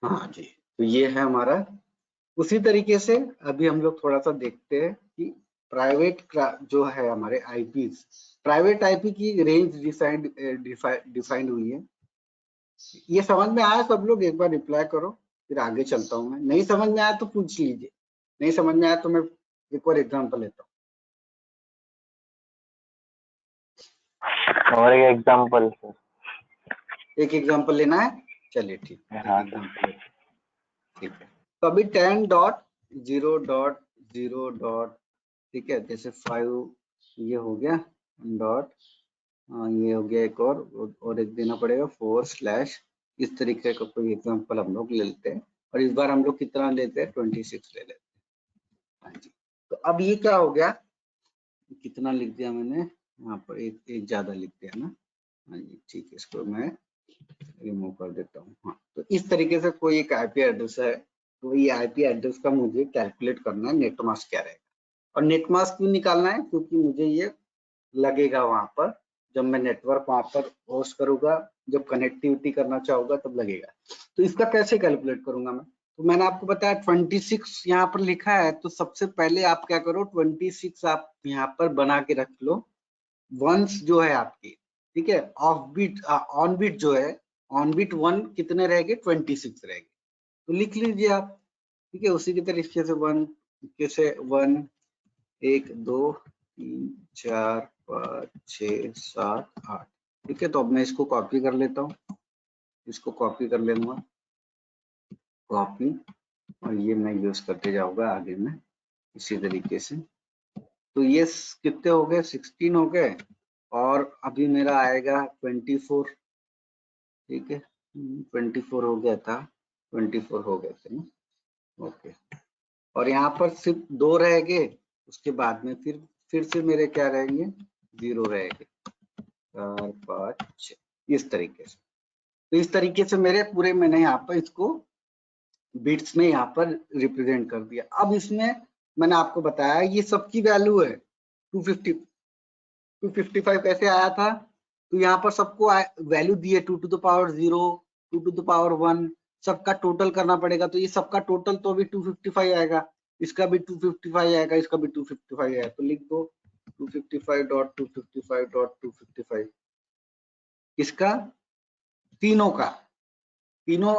हाँ जी, तो ये है हमारा। उसी तरीके से अभी हम लोग थोड़ा सा देखते हैं कि प्राइवेट जो है हमारे आईपीज, प्राइवेट आईपी की रेंज डिफाइंड हुई है। ये समझ में आया सब लोग, एक बार रिप्लाई करो, फिर आगे चलता हूँ मैं। नहीं समझ में आया तो पूछ लीजिए, नहीं समझ में आया तो मैं एक और एग्जांपल लेता हूँ। और एक एग्जांपल सर। एक एग्जांपल लेना है, चलिए ठीक है, हाँ एक एग्जांपल ठीक है। तो अभी 10.0.0. ठीक है, जैसे 5 ये हो गया डॉट, ये हो गया एक और एक देना पड़ेगा 4/ इस तरीके का कोई एग्जांपल हम लोग ले लेते हैं, और इस बार हम लोग कितना लेते हैं, 26 ले लेते हैं। हाँ जी, तो अब ये क्या हो गया, कितना लिख दिया मैंने यहाँ पर, एक ज्यादा लिख दिया ना। हाँ जी ठीक है, इसको मैं रिमूव कर देता हूँ। हाँ, तो इस तरीके से कोई एक आईपी एड्रेस है, तो ये आईपी एड्रेस का मुझे कैलकुलेट करना है नेट मास्क क्या रहेगा। और नेट मास्क क्यों निकालना है, क्योंकि मुझे ये लगेगा वहां पर, जब मैं नेटवर्क वहां पर होस्ट करूंगा, जब कनेक्टिविटी करना चाहूंगा तब लगेगा। तो इसका कैसे कैलकुलेट करूंगा मैं, तो मैंने आपको बताया 26 यहाँ पर लिखा है, तो सबसे पहले आप क्या करो, 26 आप यहाँ पर बना के रख लो, वंस जो है आपकी, ठीक है, ऑफ बीट ऑन बीट जो है, ऑन बीट 1 कितने रहेंगे, 26 रहेंगे, तो लिख लीजिए आप, ठीक है। उसी की तरीके से 1 1 2 3 4 5 6 7 8, ठीक है। तो अब मैं इसको कॉपी कर लेता हूँ, इसको कॉपी कर लूंगा, कॉपी, और ये मैं यूज करते जाऊंगा आगे में इसी तरीके से। तो ये कितने हो गए, 16 हो गए, और अभी मेरा आएगा 24, ठीक है, 24 हो गया था, 24 हो गए थे ना, ओके, और यहाँ पर सिर्फ 2 रहेंगे, उसके बाद में फिर से मेरे क्या रहेंगे, 0 रहेंगे, 4 5 6, इस तरीके से। तो इस तरीके से मेरे पूरे मैंने यहाँ पर इसको बिट्स में यहाँ पर रिप्रेजेंट कर दिया। अब इसमें मैंने आपको बताया ये सबकी वैल्यू है 255 कैसे आया था, तो यहाँ पर सबको वैल्यू दिए 2 to the power 0, 2 to the power 1, सबका टोटल करना पड़ेगा। तो ये सबका टोटल तो भी 255 आएगा, इसका भी 255 आएगा, इसका भी 255 आएगा। तो लिख दो 255.255.255, इसका तीनों का, तीनों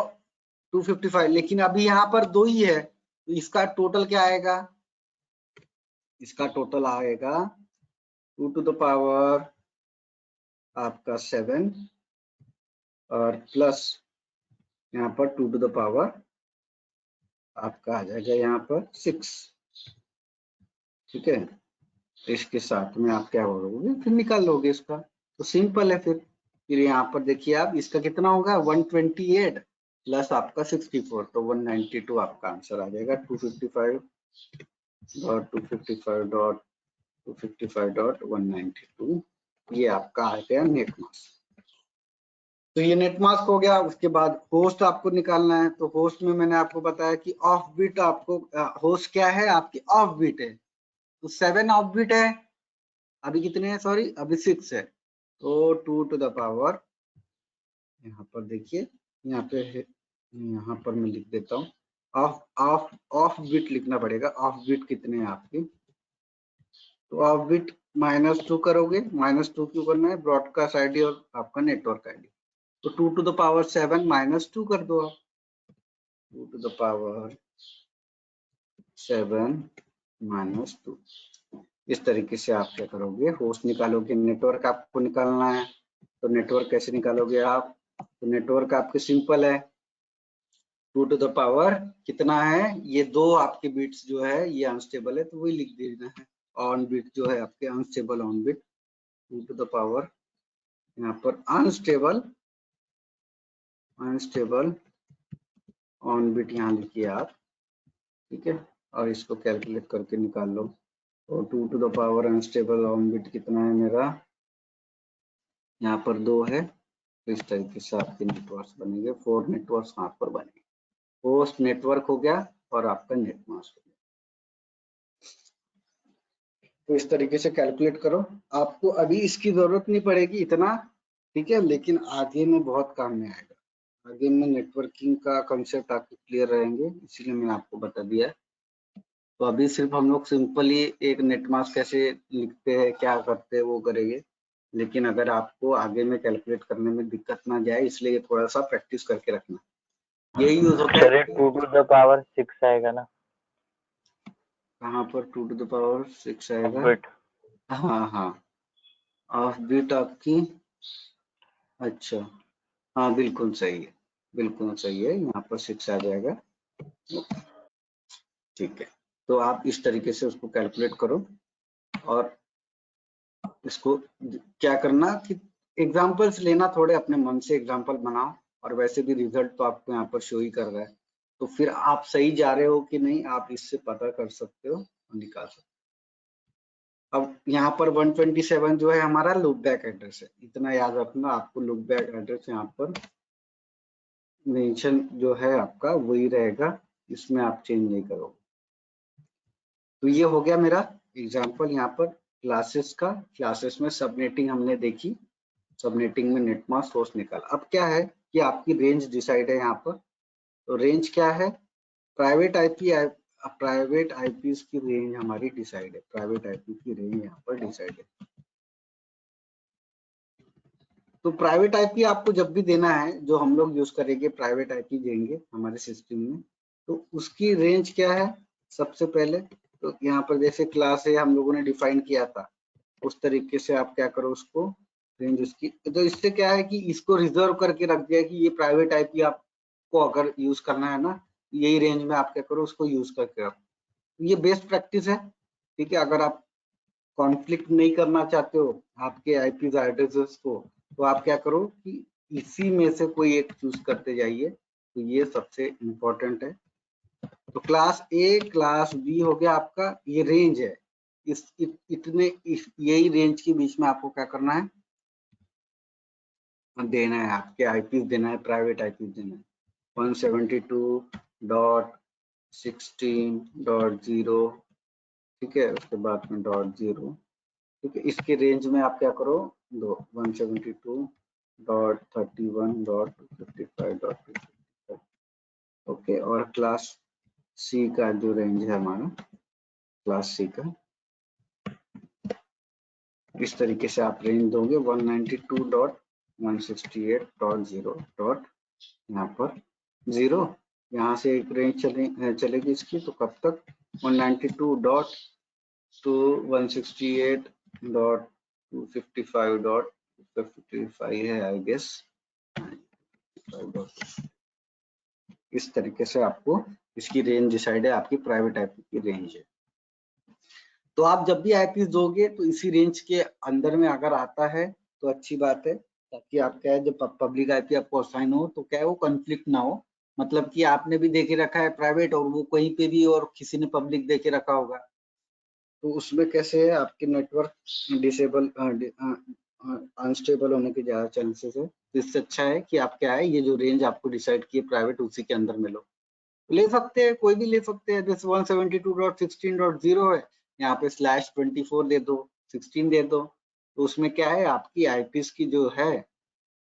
255। लेकिन अभी यहाँ पर 2 ही है, तो इसका टोटल क्या आएगा, इसका टोटल आएगा 2 to the power आपका 7 और प्लस यहाँ पर 2 to the power आपका आ जाएगा यहाँ पर 6। ठीक है, इसके साथ में आप क्या करोगे, फिर निकाल लोगे इसका। तो सिंपल है। फिर यहाँ पर देखिए आप, इसका कितना होगा 128 प्लस आपका 64, तो 192 आपका आंसर आ जाएगा। 255.255.192 ये आपका आ गया नेट मास। तो ये नेट मास्क हो गया। उसके बाद होस्ट आपको निकालना है। तो होस्ट में मैंने आपको बताया कि ऑफ बीट आपको होस्ट क्या है, आपकी ऑफ बीट है। तो 7 ऑफ बीट है, अभी कितने हैं, सॉरी अभी 6 है। तो 2 to the power, यहाँ पर देखिए, यहाँ पर मैं लिख देता हूँ, ऑफ बीट लिखना पड़ेगा। ऑफ बीट कितने हैं आपकी, तो ऑफ बीट -2 करोगे। -2 क्यों करना है, ब्रॉडकास्ट आईडी और आपका नेटवर्क आईडी। तो 2 to the power 7 -2 कर दो आप, 2 to the power 7 -2। इस तरीके से आप क्या करोगे, होस्ट निकालोगे। नेटवर्क आपको निकालना है, तो नेटवर्क कैसे निकालोगे आप, तो नेटवर्क आपके सिंपल है, 2 to the power कितना है, ये 2 आपके बिट्स जो है ये अनस्टेबल है, तो वही लिख देना है। ऑन बिट जो है आपके unstable on bit, 2 to the power यहाँ पर अनस्टेबल ऑन बिट यहाँ लिखिए आप। ठीक है, और इसको कैलकुलेट करके निकाल लो। और 2 to the power unstable on bit कितना है मेरा, यहाँ पर 2 है। तो इस तरीके से आपके नेटवर्क बनेंगे, 4 नेटवर्क यहाँ पर बनेंगे। होस्ट नेटवर्क हो गया और आपका नेट मास्क हो गया। तो इस तरीके से कैलकुलेट करो। आपको अभी इसकी जरूरत नहीं पड़ेगी इतना, ठीक है, लेकिन आगे में बहुत काम में आएगा। आगे में नेटवर्किंग का कंसेप्ट आपके क्लियर रहेंगे, इसीलिए मैंने आपको बता दिया। तो अभी सिर्फ हम लोग सिंपली एक नेट मास्क कैसे लिखते हैं, क्या करते हैं वो करेंगे। लेकिन अगर आपको आगे में कैलकुलेट करने में दिक्कत ना जाए, इसलिए थोड़ा सा प्रैक्टिस करके रखना। यही यूज होता है। 2 to the power 6 आएगा ना, कहाँ पर 2 to the power 6 आएगा, बिट। हाँ ऑफ बीट आपकी, अच्छा हाँ बिल्कुल सही है, बिल्कुल सही है, यहाँ पर 6 आ जाएगा। ठीक है, तो आप इस तरीके से उसको कैलकुलेट करो। और इसको क्या करना कि एग्जाम्पल्स लेना, थोड़े अपने मन से एग्जाम्पल बनाओ। और वैसे भी रिजल्ट तो आपको यहाँ पर शो ही कर रहा है, तो फिर आप सही जा रहे हो कि नहीं, आप इससे पता कर सकते हो और निकाल सकते हो। अब यहाँ पर 127 जो है हमारा लूप बैक एड्रेस है, इतना याद रखना आपको। लूप बैक एड्रेस यहाँ पर मेंशन जो है आपका वही रहेगा, इसमें आप चेंज नहीं करोगे। तो ये हो गया मेरा एग्जाम्पल यहाँ पर क्लासेस का। क्लासेस में सबनेटिंग हमने देखी, सबनेटिंग में नेट मास्क होस्ट निकाला। अब क्या है कि आपकी रेंज डिसाइड है यहाँ पर। तो रेंज क्या है, प्राइवेट आईपीज की रेंज हमारी डिसाइड है, प्राइवेट आईपी की रेंज यहाँ पर डिसाइड है। तो प्राइवेट आईपी आपको जब भी देना है, जो हम लोग यूज करेंगे प्राइवेट आईपी देंगे हमारे सिस्टम में, तो उसकी रेंज क्या है सबसे पहले। तो यहाँ पर जैसे क्लास है हम लोगों ने डिफाइन किया था, उस तरीके से आप क्या करो, उसको रेंज उसकी। तो इससे क्या है कि इसको रिजर्व करके रख दिया कि ये प्राइवेट आईपी आपको अगर यूज करना है ना, यही रेंज में आप क्या करो, उसको यूज करके रखो। ये बेस्ट प्रैक्टिस है, ठीक है। अगर आप कॉन्फ्लिक्ट नहीं करना चाहते हो आपके आईपी एड्रेसेस को, तो आप क्या करो कि इसी में से कोई एक चूज करते जाइए। तो ये सबसे इम्पोर्टेंट है। तो क्लास ए क्लास बी हो गया आपका, ये रेंज है, यही रेंज के बीच में आपको क्या करना है, देना है, आपके आईपी देना है, प्राइवेट आईपी देना है 172.16.0, ठीक है, उसके बाद में .0, ठीक है। इसके रेंज में आप क्या करो, 172.31.55.55, ओके। और क्लास सी का जो रेंज है हमारा, क्लास सी का इस तरीके से आप रेंज दोगे 192.168.0. यहाँ पर 0, यहाँ से एक रेंज चलेगी इसकी, तो कब तक 192.255.255 है आई गेस। इस तरीके से आपको इसकी रेंज डिसाइड है, आपकी प्राइवेट आईपी की रेंज है। तो आप जब भी आईपी दोगे तो इसी रेंज के अंदर में अगर आता है तो अच्छी बात है, ताकि आप क्या है, जब पब्लिक आईपी आपको असाइन हो तो क्या है, वो कॉन्फ्लिक्ट ना हो, मतलब कि आपने भी देखे रखा है प्राइवेट और वो कहीं पे भी और किसी ने पब्लिक देखे रखा होगा, तो उसमें कैसे है, आपके नेटवर्क डिसेबल अनस्टेबल होने के ज्यादा चांसेस है। तो इससे अच्छा है कि आप क्या है, ये जो रेंज आपको डिसाइड किए प्राइवेट, उसी के अंदर में लो, ले सकते हैं, कोई भी ले सकते हैं। जैसे 172.16.0 है, यहाँ पे /24 दे दो, 16 दे दो, तो उसमें क्या है, आपकी आईपीस की जो है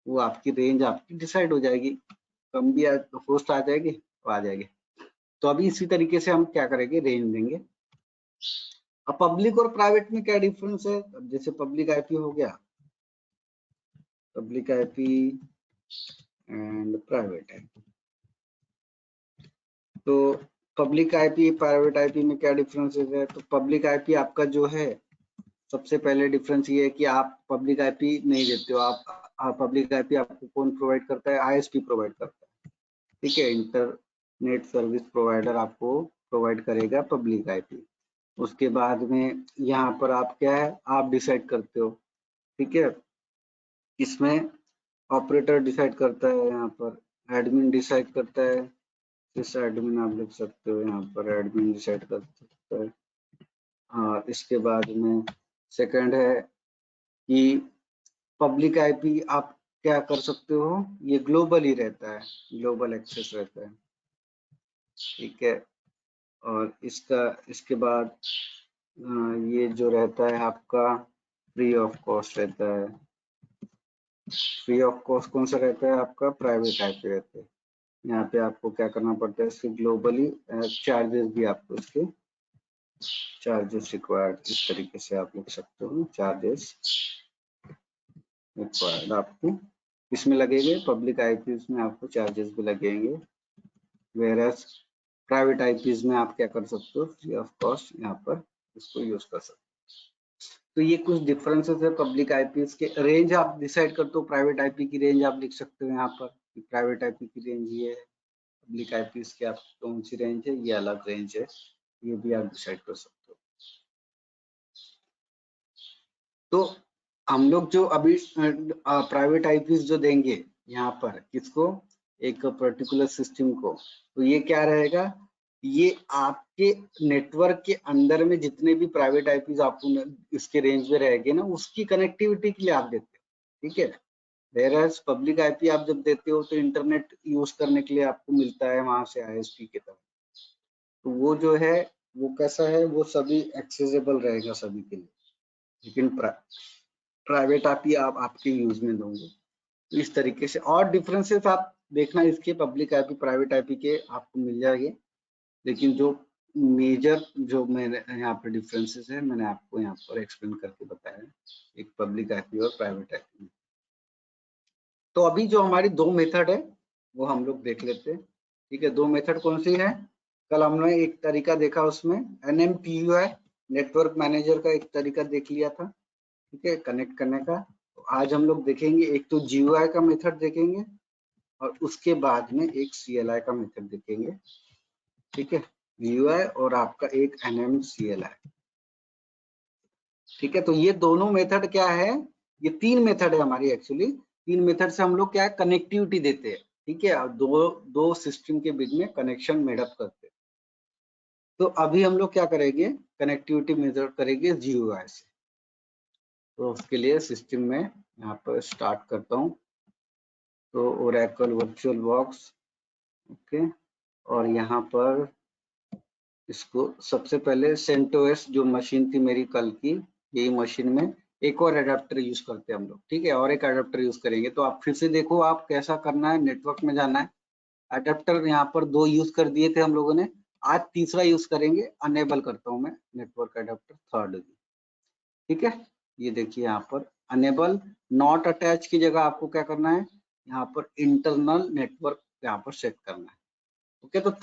वो आपकी रेंज आपकी डिसाइड हो जाएगी, कम भी होस्ट आ जाएगी तो आ जाएगी। तो अभी इसी तरीके से हम क्या करेंगे, रेंज देंगे। अब पब्लिक और प्राइवेट में क्या डिफरेंस है, अब जैसे पब्लिक आईपी हो गया, public IP and private IP, तो पब्लिक आईपी प्राइवेट आईपी में क्या डिफरेंसेस है। तो पब्लिक आईपी आपका जो है, सबसे पहले डिफरेंस ये है कि आप पब्लिक आईपी नहीं देते हो, आप पब्लिक आईपी आपको कौन प्रोवाइड करता है, आईएसपी प्रोवाइड करता है, ठीक है, इंटरनेट सर्विस प्रोवाइडर आपको प्रोवाइड करेगा पब्लिक आईपी। उसके बाद में यहाँ पर आप क्या है, आप डिसाइड करते हो, ठीक है, इसमें ऑपरेटर डिसाइड करता है, यहाँ पर एडमिन डिसाइड करता है, इस एडमिन आप लिख सकते हो, यहाँ पर एडमिन डिसाइड कर सकता है। हाँ, इसके बाद में सेकंड है कि पब्लिक आईपी आप क्या कर सकते हो, ये ग्लोबल ही रहता है, ग्लोबल एक्सेस रहता है, ठीक है। और इसके बाद ये जो रहता है आपका फ्री ऑफ कॉस्ट रहता है। फ्री ऑफ कॉस्ट कौन सा रहता है, आपका प्राइवेट आईपी रहता है। यहाँ पे आपको क्या करना पड़ता है, इसके ग्लोबली चार्जेस भी आपको इसके चार्जेस रिक्वायर्ड, इस तरीके से आप लिख सकते हो, चार्जेस रिक्वायर्ड आपको इसमें लगेंगे, पब्लिक आईपीज में आपको चार्जेस भी लगेंगे, वेरएस प्राइवेट आईपीज में आप क्या कर सकते हो, फ्री ऑफ कॉस्ट यहाँ पर इसको यूज कर सकते हो। तो ये कुछ डिफरेंसेस है पब्लिक आईपीज के। रेंज आप डिसाइड करते हो, प्राइवेट आईपी की रेंज आप लिख सकते हो यहाँ पर, प्राइवेट आईपी की रेंज ये है, पब्लिक आईपीज की आप कौन सी रेंज है, ये अलग रेंज है, ये भी आप डिसाइड कर सकते हो। तो हम लोग जो अभी प्राइवेट आईपीज जो देंगे यहाँ पर किसको, एक पर्टिकुलर सिस्टम को, तो ये क्या रहेगा, ये आपके नेटवर्क के अंदर में जितने भी प्राइवेट आईपीज आपको इसके रेंज में रहेंगे ना, उसकी कनेक्टिविटी के लिए आप देते हो, ठीक है। वेयरएज पब्लिक आईपी आप जब देते हो तो इंटरनेट यूज करने के लिए आपको मिलता है वहां से आईएसपी की तरफ, तो वो जो है वो कैसा है, वो सभी एक्सेसिबल रहेगा सभी के लिए, लेकिन प्राइवेट आईपी आप आपके यूज में दोगे। तो इस तरीके से और डिफरेंसेस आप देखना इसके पब्लिक आईपी प्राइवेट आईपी के आपको मिल जाएंगे, लेकिन जो मेजर जो मैंने यहाँ पर डिफरेंसेस है मैंने आपको यहाँ पर एक्सप्लेन करके बताया, एक पब्लिक आईपी और प्राइवेट आईपी। तो अभी जो हमारी दो मेथड है वो हम लोग देख लेते हैं, ठीक है। दो मेथड कौन सी है, कल हमने एक तरीका देखा, उसमें NMPUI नेटवर्क मैनेजर का एक तरीका देख लिया था, ठीक है, कनेक्ट करने का। तो आज हम लोग देखेंगे एक तो GUI का मेथड देखेंगे और उसके बाद में एक CLI का मेथड देखेंगे, ठीक है, GUI और आपका एक NMCLI, ठीक है। तो ये दोनों मेथड क्या है, ये तीन मेथड है हमारी, एक्चुअली तीन मेथड से हम लोग क्या है, कनेक्टिविटी देते हैं, ठीक है, और दो सिस्टम के बीच में कनेक्शन मेडअप करते हैं। तो अभी हम लोग क्या करेंगे, कनेक्टिविटी मेजर करेंगे GUI से। तो उसके लिए सिस्टम में यहाँ पर स्टार्ट करता हूँ, तो ओरेकल वर्चुअल बॉक्स, ओके, और यहाँ पर इसको सबसे पहले CentOS जो मशीन थी मेरी कल की, यही मशीन में एक और एडाप्टर यूज करते हैं हम लोग, ठीक है, और एक एडाप्टर यूज करेंगे। तो आप फिर से देखो आप कैसा करना है, नेटवर्क में जाना है, एडाप्टर यहाँ पर 2 यूज कर दिए थे हम लोगों ने, आज तीसरा यूज करेंगे, अनेबल करता हूँ मैं नेटवर्क एडाप्टर थर्ड, ठीक है। ये देखिए यहाँ पर अनेबल नॉट अटैच की जगह आपको क्या करना है, यहाँ पर इंटरनल नेटवर्क यहाँ पर सेट करना है, ओके। तो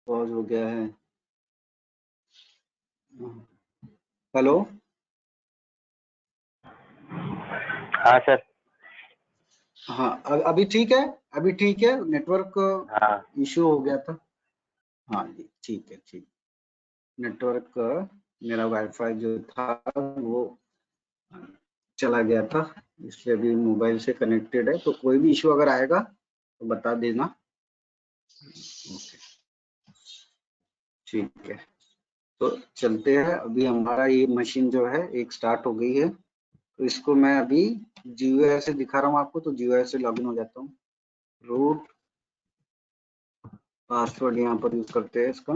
पॉज हो गया है, हेलो, हाँ सर। हाँ अभी ठीक है, अभी ठीक है, नेटवर्क हाँ इशू हो गया था, हाँ जी ठीक है, ठीक, नेटवर्क मेरा वाईफाई जो था वो चला गया था, इसलिए अभी मोबाइल से कनेक्टेड है, तो कोई भी इशू अगर आएगा तो बता देना, ओके, ठीक है। तो चलते हैं, अभी हमारा ये मशीन जो है एक स्टार्ट हो गई है, तो इसको मैं अभी GUI से दिखा रहा हूँ आपको, तो GUI से लॉगिन हो जाता हूँ, रूट पासवर्ड यहाँ पर यूज करते हैं इसका,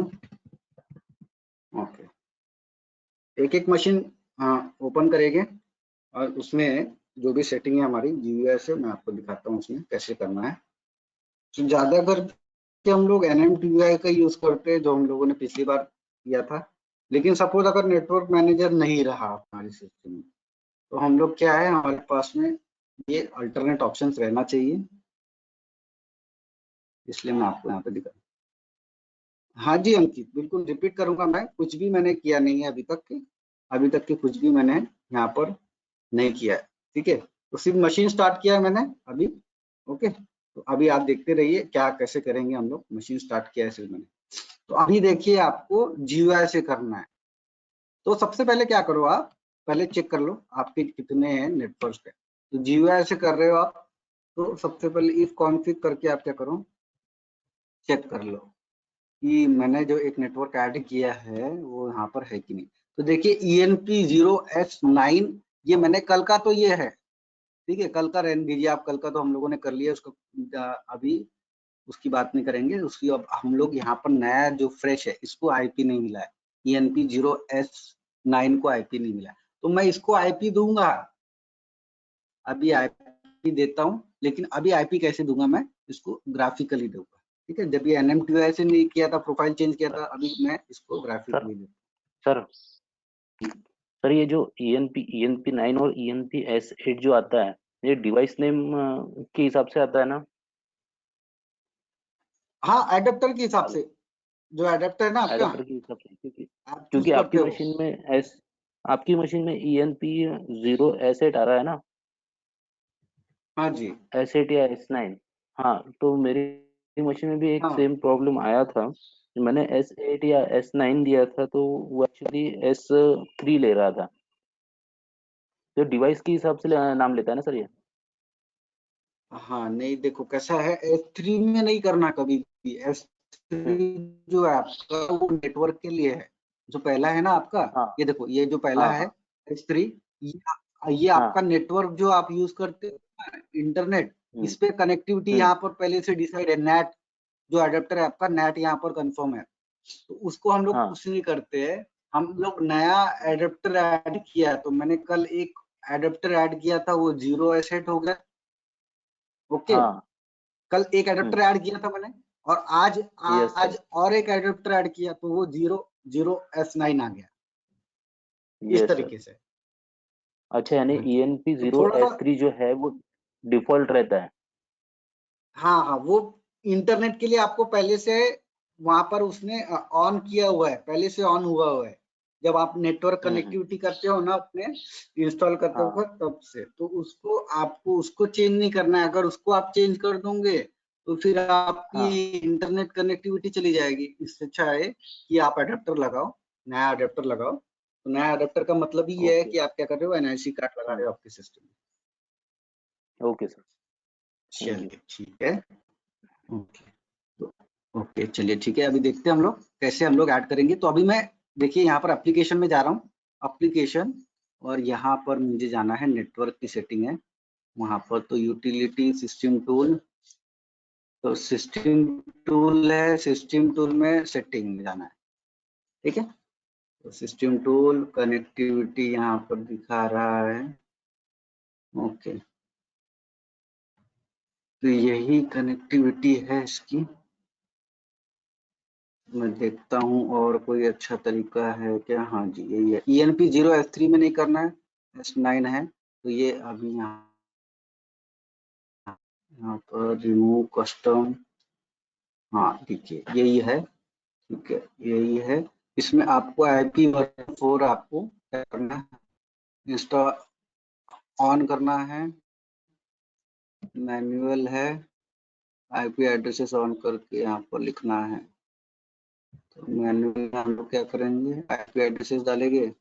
ओके। एक एक मशीन ओपन करेंगे और उसमें जो भी सेटिंग है हमारी GUI से मैं आपको दिखाता हूँ उसमें कैसे करना है। तो ज्यादा करके हम लोग NMTUI का यूज करते हैं, जो हम लोगों ने पिछली बार किया था, लेकिन सपोज अगर नेटवर्क मैनेजर नहीं रहा हमारे सिस्टम में, तो हम लोग क्या है, हमारे पास में ये अल्टरनेट ऑप्शंस रहना चाहिए, इसलिए मैं आपको यहाँ पे दिखा, हाँ जी अंकित, बिल्कुल रिपीट करूंगा, मैं कुछ भी मैंने किया नहीं है अभी तक के कुछ भी मैंने यहाँ पर नहीं किया है, ठीक है। तो सिर्फ मशीन स्टार्ट किया है मैंने अभी, ओके। तो अभी आप देखते रहिए क्या कैसे करेंगे हम लोग, मशीन स्टार्ट किया है सिर्फ मैंने। तो अभी देखिए आपको GUI से करना है, तो सबसे पहले क्या करो, आप पहले चेक कर लो आपके कितने हैं नेटवर्क पे। तो GUI से कर रहे हो आप, तो सबसे पहले इफ कॉन्फिग करके आप क्या करो, चेक कर लो कि मैंने जो एक नेटवर्क ऐड किया है वो यहाँ पर है कि नहीं। तो देखिए ENP0S9, ये मैंने कल का, तो ये है, ठीक है, कल का रहने दीजिए आप, कल का तो हम लोगों ने कर लिया उसको, अभी उसकी बात नहीं करेंगे उसकी। अब हम लोग यहाँ पर नया जो फ्रेश है, इसको IP नहीं मिला है, ENP0S9 को IP नहीं मिला है, तो मैं इसको IP दूंगा, अभी IP देता हूँ, लेकिन अभी IP कैसे दूंगा, मैं इसको ग्राफिकली दूंगा, ठीक है। जब ये NMTUI से नहीं किया था, प्रोफाइल चेंज किया था, अभी मैं इसको ग्राफिकली दूंगा। सर सर ये जो ENP9 और ENP-S8 जो आता है, ये डिवाइस नेम के हिसाब से आता है ना? हाँ, एडेप्टर के हिसाब से, जो एडेप्टर है ना आपका, एडाप्टर के हिसाब से, आप चूज क्योंकि करते आपकी हो। मशीन में आपकी मशीन में ENP0S8 आ रहा है ना, हाँ जी, S8 या S9? हाँ, तो मेरी मशीन में भी एक हाँ सेम प्रॉब्लम आया था। मैंने S8 या S9 दिया था तो वो एक्चुअली S3 ले रहा था। तो डिवाइस के हिसाब से नाम लेता है ना सर ये? हाँ, नहीं देखो कैसा है, S3 में नहीं करना कभी भी। S3 जो है आपका वो नेटवर्क के लिए है। जो पहला है ना आपका, हाँ ये देखो, ये जो पहला हाँ है हाँ S3, ये आपका हाँ। नेटवर्क जो आप यूज करते हो इंटरनेट, हम्म इस पे कनेक्टिविटी हम्म यहाँ पर पहले से डिसाइड है। नेट जो एडेप्टर है आपका, नेट यहाँ पर कंफर्म है, तो उसको हम लोग हाँ कुछ नहीं करते हैं। हम लोग नया एडेप्टर ऐड किया, तो मैंने कल एक एडेप्टर ऐड किया था, वो 0S8 हो गया। ओके, हाँ। कल एक एडेप्टर ऐड किया था मैंने, और आज यस सर। आज और एक एडेप्टर ऐड किया, तो वो 0S9 आ गया, इस यस सर। तरीके से। अच्छा, यानी हाँ जी, तो थोड़ा सा, ENP0S3 जो है वो डिफॉल्ट रहता है? हाँ हाँ, वो इंटरनेट के लिए आपको पहले से वहां पर उसने ऑन किया हुआ है, पहले से ऑन हुआ है। जब आप नेटवर्क हम्म। कनेक्टिविटी करते हो ना अपने इंस्टॉल करते हो, हाँ तब से तो उसको आपको उसको चेंज नहीं करना है। अगर उसको आप चेंज कर दोगे तो फिर आपकी हाँ। इंटरनेट कनेक्टिविटी चली जाएगी। इससे अच्छा है कि आप अडेप्टर लगाओ, नया अडेप्टर लगाओ। तो नया अडेप्टर का मतलब ही ये है ओके। कि आप क्या कर रहे हो, NIC कार्ड लगा रहे हो आपके सिस्टम में। Okay sir. Thank you. चलिए ठीक है, ओके। तो ओके, चलिए ठीक है, अभी देखते हैं हम लोग कैसे हम लोग ऐड करेंगे। तो अभी मैं, देखिए यहाँ पर एप्लीकेशन में जा रहा हूँ, एप्लीकेशन, और यहाँ पर मुझे जाना है, नेटवर्क की सेटिंग है वहाँ पर, तो यूटिलिटी सिस्टम टूल, तो सिस्टम टूल है, सिस्टम टूल में सेटिंग में जाना है। ठीक है, तो सिस्टम टूल कनेक्टिविटी यहाँ पर दिखा रहा है। ओके, तो यही कनेक्टिविटी है इसकी। मैं देखता हूँ और कोई अच्छा तरीका है क्या। हाँ जी, यही है। ENP0S3 में नहीं करना है, S9 है। तो ये अभी यहाँ पर रिमूव कस्टम, हाँ देखिए यही है। ठीक है, यही है। इसमें आपको IP v4 आपको क्या करना है, इंस्टॉल ऑन करना है। मैनुअल है, IP एड्रेसेस ऑन करके यहाँ पर लिखना है। तो मैनुअल में हम लोग क्या करेंगे, IP एड्रेसेस डालेंगे।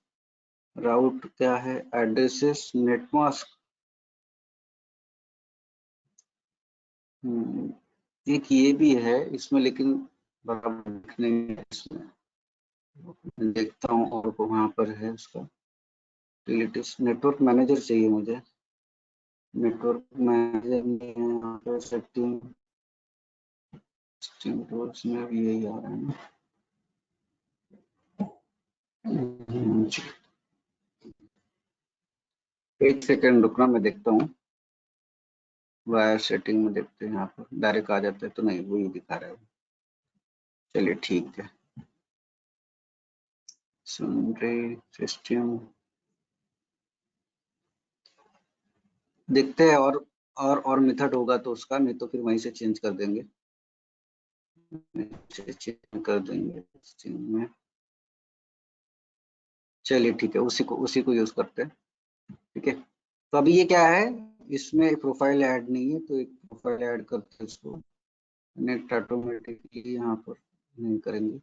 राउट क्या है, एड्रेसेस नेटमास्क। एक ये भी है इसमें, लेकिन बराबर लिखने में इसमें मैं देखता हूँ, और को वहाँ पर है उसका नेटवर्क मैनेजर चाहिए मुझे। नेटवर्क मैनेजर में यहाँ पर सेटिंग टूल्स में भी यही आ रहा है ना। जी, एक सेकेंड रुकना, मैं देखता हूँ। वायर सेटिंग में देखते हैं, यहाँ पर डायरेक्ट आ जाता है तो नहीं, वही दिखा रहा है। चलिए ठीक है, सिस्टम देखते हैं, और मेथड होगा तो उसका, नहीं तो फिर वहीं से चेंज कर देंगे, चेंज कर देंगे में। चलिए ठीक है, उसी को यूज करते हैं। ठीक है, तो अभी ये क्या है, इसमें प्रोफाइल ऐड नहीं है, तो एक प्रोफाइल ऐड करते हैं इसको। नेट ऑटोमेटिकली यहाँ पर नहीं करेंगे।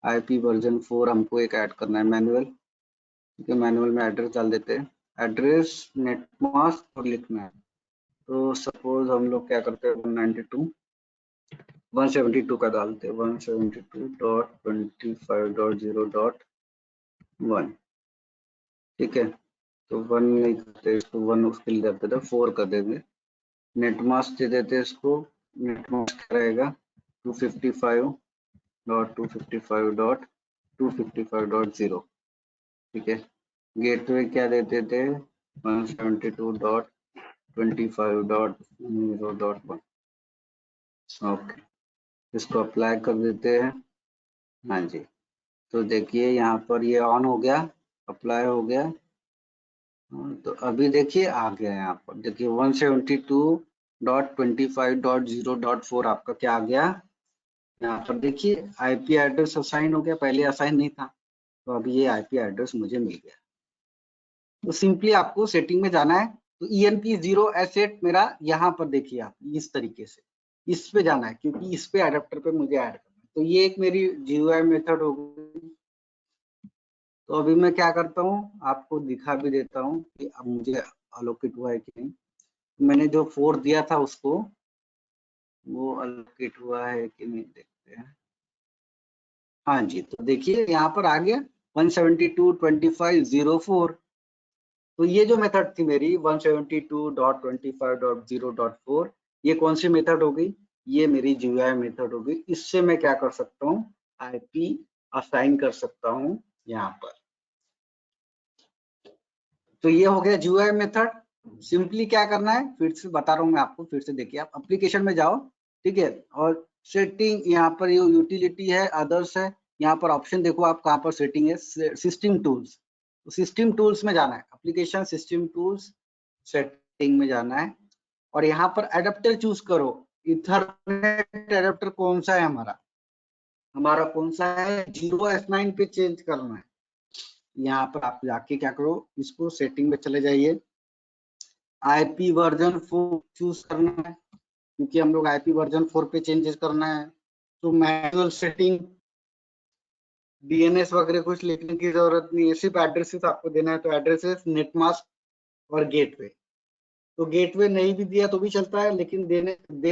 IP v4 हमको एक ऐड करना है, मैनुअल। ठीक है, मैनुअल में एड्रेस डाल देते हैं, एड्रेस नेटमास्क और लिखना है। तो सपोज हम लोग क्या करते हैं, 172 का डालते हैं, 172.25.0.1। ठीक है, तो 1 नहीं करते इसको, 1 उसके लिए करते थे, 4 कर देंगे। नेटमास्क दे देते हैं इसको, नेटमास्क रहेगा 255.255.255.0। ठीक है, गेटवे क्या देते थे, 172.25.0.1। ओके, इसको अप्लाई कर देते हैं। हाँ जी, तो देखिए यहाँ पर ये ऑन हो गया, अप्लाई हो गया। तो अभी देखिए आ गया, यहाँ पर देखिए 172.25.0.4 आपका क्या आ गया, यहाँ पर देखिए IP एड्रेस असाइन हो गया, पहले असाइन नहीं था, तो अभी ये IP एड्रेस मुझे मिल गया। तो सिंपली आपको सेटिंग में जाना है। तो ENP0 एसेट मेरा यहाँ पर देखिए आप इस तरीके से इस पे जाना है, क्योंकि इस पे अडेप्टर पे मुझे ऐड करना है। तो ये एक मेरी GUI मेथड हो गई। तो अभी मैं क्या करता हूँ, आपको दिखा भी देता हूँ कि अब मुझे अलोकेट हुआ है कि नहीं। मैंने जो 4 दिया था उसको वो अलोकेट हुआ है कि नहीं देखते हैं। हाँ जी, तो देखिए यहाँ पर आ गया 172.25.04। तो ये जो मेथड थी मेरी 172.25.0.4, ये कौन सी मेथड हो गई, ये मेरी GUI मेथड हो गई। इससे मैं क्या कर सकता हूँ, IP असाइन कर सकता हूँ यहाँ पर। तो ये हो गया GUI मेथड। सिंपली क्या करना है, फिर से बता रहा हूँ मैं आपको, फिर से देखिए, आप एप्लीकेशन में जाओ, ठीक है, और सेटिंग यहाँ पर ये यूटिलिटी है, अदर्स है, यहाँ पर ऑप्शन देखो आप कहाँ पर सेटिंग है, सिस्टम टूल्स। तो सिस्टम टूल्स में जाना है, एप्लीकेशन सिस्टम टूल्स सेटिंग में जाना है, और यहाँ पर एडेप्टर चूज करो। इथरनेट एडेप्टर कौन सा है हमारा कौन सा है, 0S9 पे चेंज करना है। यहाँ पर आप जाके क्या करो, इसको सेटिंग में चले जाइए, IP वर्जन 4 चूज करना है, क्योंकि हम लोग IP वर्जन 4 पे चेंजेस करना है। तो मैनुअल सेटिंग DNS वगैरह कुछ लिखने की जरूरत नहीं है, सिर्फ एड्रेसेस आपको देना है। तो एड्रेसेस नेटमास्क और गेटवे। तो गेटवे नहीं भी दिया तो भी चलता है, लेकिन दे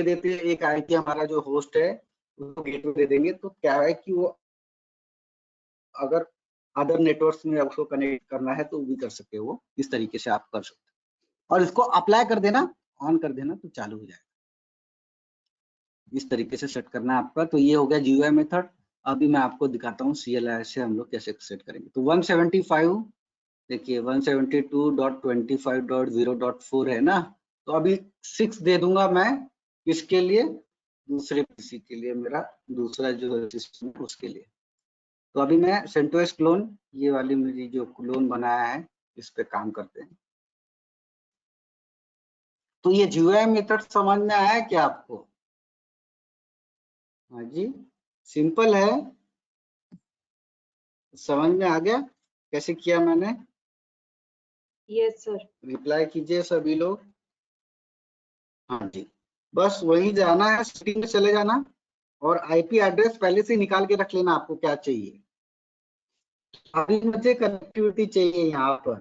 देते हैं एक IP हमारा जो होस्ट है उसको गेटवे दे देंगे। तो क्या है कि वो अगर अदर नेटवर्क्स में उसको कनेक्ट करना है तो भी कर सकते हो, वो इस तरीके से आप कर सकते हो। और इसको अप्लाई कर देना, ऑन कर देना, तो चालू हो जाएगा। इस तरीके से सेट करना है आपका। तो ये हो गया GUI मेथड। अभी मैं आपको दिखाता हूँ CLI से हम लोग कैसे सेट करेंगे। तो 175 देखिए 172.25.0.4 है ना। तो अभी 6 दे दूंगा मैं, किसके लिए, दूसरे PC के लिए, मेरा दूसरा जो सिस्टम है उसके लिए। तो अभी मैं CentOS क्लोन, ये वाली मेरी जो क्लोन बनाया है, इस पे काम करते हैं। तो ये GUI मेथड समझ में आया है क्या आपको? हाँ जी, सिंपल है, समझ में आ गया कैसे किया मैंने? Yes sir. रिप्लाई कीजिए सभी लोग। हाँ जी, बस वही जाना है, सेटिंग में चले जाना, और IP एड्रेस पहले से निकाल के रख लेना आपको क्या चाहिए। अभी मुझे कनेक्टिविटी चाहिए यहाँ पर,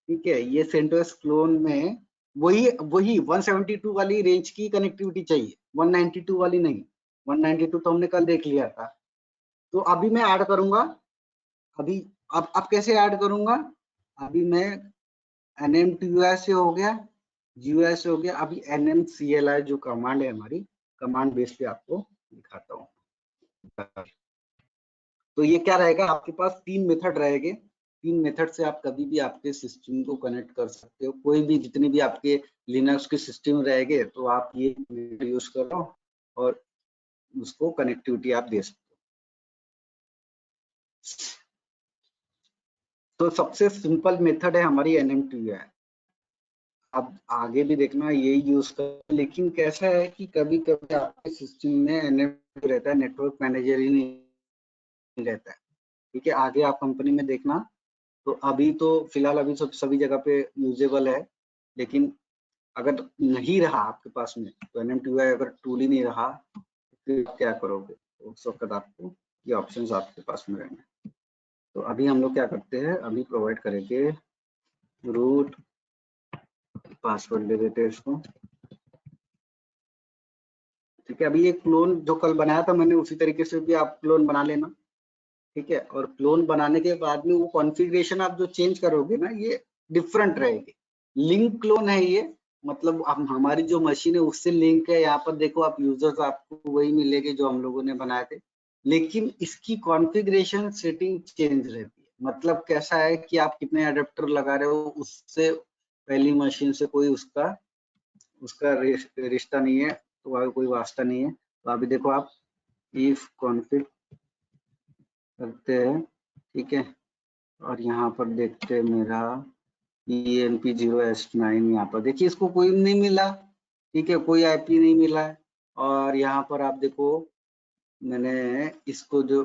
ठीक है, ये CentOS क्लोन में वही 172 वाली रेंज की कनेक्टिविटी चाहिए, 192 वाली नहीं। 192 तो हमने कल देख लिया था। तो अभी मैं ऐड करूंगा, अभी अब कैसे ऐड करूंगा, अभी मैं NMTUI से हो गया, GUI से हो गया, अभी NMCLI जो कमांड है हमारी, कमांड बेस पे आपको दिखाता हूँ। तो ये क्या रहेगा, आपके पास 3 मेथड रहेंगे। 3 मेथड से आप कभी भी आपके सिस्टम को कनेक्ट कर सकते हो, कोई भी जितने भी आपके लिनक्स के सिस्टम रहेंगे तो आप ये यूज करो और उसको कनेक्टिविटी आप दे सकते हो। तो सबसे सिंपल मेथड है हमारी NMTUI। अब आगे भी देखना यही यूज कर, लेकिन कैसा है कि कभी कभी आपके सिस्टम में NMTUI रहता है, नेटवर्क मैनेजर ही नहीं रहता है, ठीक है। आगे आप कंपनी में देखना, तो अभी तो फिलहाल अभी सभी जगह पे यूजेबल है, लेकिन अगर नहीं रहा आपके पास में, तो NMTUI अगर टूल ही नहीं रहा तो फिर क्या करोगे, तो उस वक्त आपको ये ऑप्शंस आपके पास में रहेंगे। तो अभी हम लोग क्या करते हैं, अभी प्रोवाइड करेंगे रूट पासवर्ड दे देते हैं इसको, ठीक है। अभी ये क्लोन जो कल बनाया था मैंने, उसी तरीके से भी आप क्लोन बना लेना, ठीक है। और क्लोन बनाने के बाद में वो कॉन्फ़िगरेशन आप जो चेंज करोगे ना, ये डिफरेंट रहेगी। लिंक क्लोन है ये, मतलब हमारी जो मशीन है उससे लिंक है। यहाँ पर देखो आप यूजर्स आपको वही मिलेंगे जो हम लोगों ने बनाए थे, लेकिन इसकी कॉन्फ़िगरेशन सेटिंग चेंज रहती है। मतलब कैसा है कि आप कितने अडेप्टर लगा रहे हो, उससे पहली मशीन से कोई उसका रिश्ता नहीं है, तो कोई वास्ता नहीं है। तो अभी देखो आप इफ कॉन्फिग करते हैं, ठीक है, और यहाँ पर देखते हैं मेरा ENP0S9, यहाँ पर देखिए इसको कोई नहीं मिला, ठीक है, कोई IP नहीं मिला है। और यहाँ पर आप देखो मैंने इसको जो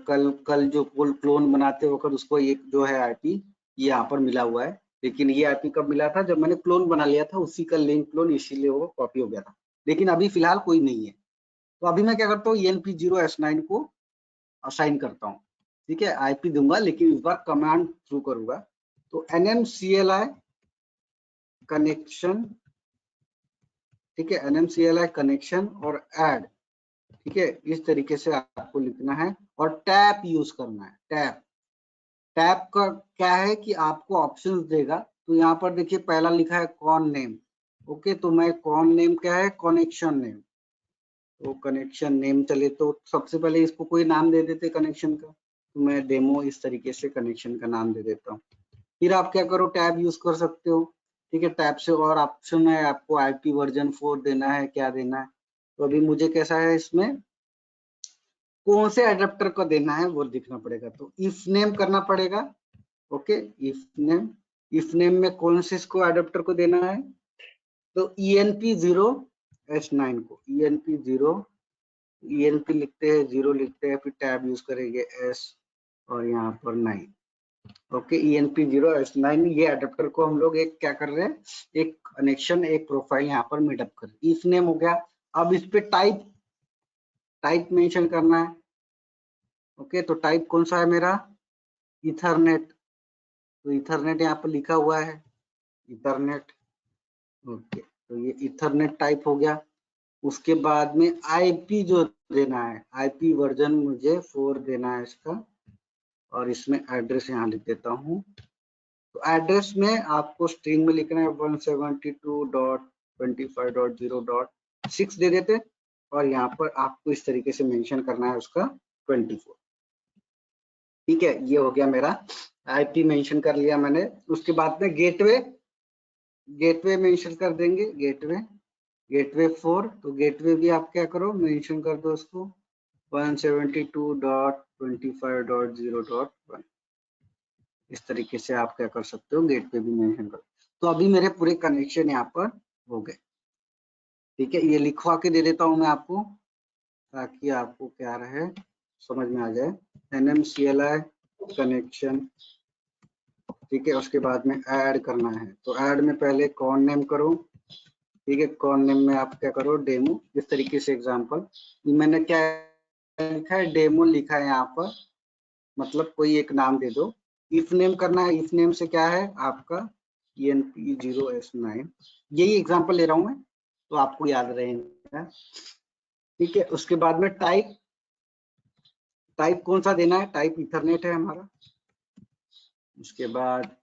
कल जो क्लोन बनाते वक्त उसको एक जो है IP यहाँ पर मिला हुआ है, लेकिन ये आईपी कब मिला था, जब मैंने क्लोन बना लिया था उसी का लिंक क्लोन, इसीलिए वो कॉपी हो गया था। लेकिन अभी फिलहाल कोई नहीं है, तो अभी मैं क्या करता हूँ, ENP0S9 को असाइन करता हूँ। ठीक है, आईपी दूंगा लेकिन इस बार कमांड थ्रू करूंगा। तो NMCLI कनेक्शन, ठीक है, NMCLI कनेक्शन और ऐड, ठीक है, इस तरीके से आपको लिखना है और टैप यूज करना है। टैप, टैप का क्या है कि आपको ऑप्शंस देगा। तो यहाँ पर देखिए पहला लिखा है कॉन नेम, ओके, तो मैं कॉन नेम क्या है, कनेक्शन नेम, तो कनेक्शन नेम चले तो सबसे पहले इसको कोई नाम दे देते कनेक्शन का, तो मैं डेमो इस तरीके से कनेक्शन का नाम दे देता हूँ। फिर आप क्या करो, टैब यूज कर सकते हो। ठीक है, टैब से और ऑप्शन है, आपको आईपी वर्जन 4 देना है, क्या देना है। तो अभी मुझे कैसा है, इसमें कौन से एडेप्टर को देना है वो दिखना पड़ेगा। तो इफ नेम करना पड़ेगा, okay, if name, if name में कौन से इसको एडेप्टर को देना है, तो ENP0S9 को, ENP लिखते हैं, 0 लिखते हैं, फिर टैब यूज करेंगे S और यहाँ पर 9, ओके, ENP0S9, ये अडेप्टर को हम लोग एक क्या कर रहे हैं, एक कनेक्शन, एक प्रोफाइल यहाँ पर मीटअप कर, इफ नेम हो गया। अब इस पे टाइप मेंशन करना है, ओके, तो टाइप कौन सा है मेरा, इथरनेट, तो इथरनेट यहाँ पर लिखा हुआ है, इथरनेट, ओके, तो ये इथरनेट टाइप हो गया। उसके बाद में आईपी जो देना है, आईपी वर्जन मुझे 4 देना है इसका, और इसमें एड्रेस यहाँ लिख देता हूँ। तो एड्रेस में आपको स्ट्रिंग में लिखना है 172.25.0.6 दे देते, और यहाँ पर आपको इस तरीके से मेंशन करना है उसका 24। ठीक है, ये हो गया मेरा आईपी मेंशन कर लिया मैंने। उसके बाद में गेटवे मेंशन कर देंगे, गेटवे 4, तो गेटवे भी आप क्या करो, मेंशन कर दो उसको 172.25.0.1। इस तरीके से आप क्या कर सकते हो, गेटवे भी मेंशन कर। तो अभी मेरे पूरे कनेक्शन यहाँ पर हो गए। ठीक है, ये लिखवा के दे देता हूँ मैं आपको, ताकि आपको क्या रहे, समझ में आ जाए। NMCLI कनेक्शन, ठीक है, उसके बाद में ऐड करना है, तो ऐड में पहले कॉन नेम करो। ठीक है, कॉन नेम में आप क्या करो, डेमो, इस तरीके से एग्जांपल, मैंने क्या लिखा है, डेमो लिखा है यहाँ पर, मतलब कोई एक नाम दे दो। इफ नेम करना है, इफ नेम से क्या है आपका ENP0S9, यही एग्जांपल ले रहा हूँ मैं, तो आपको याद रहेगा। ठीक है, उसके बाद में टाइप कौन सा देना है, टाइप इथरनेट है हमारा। उसके बाद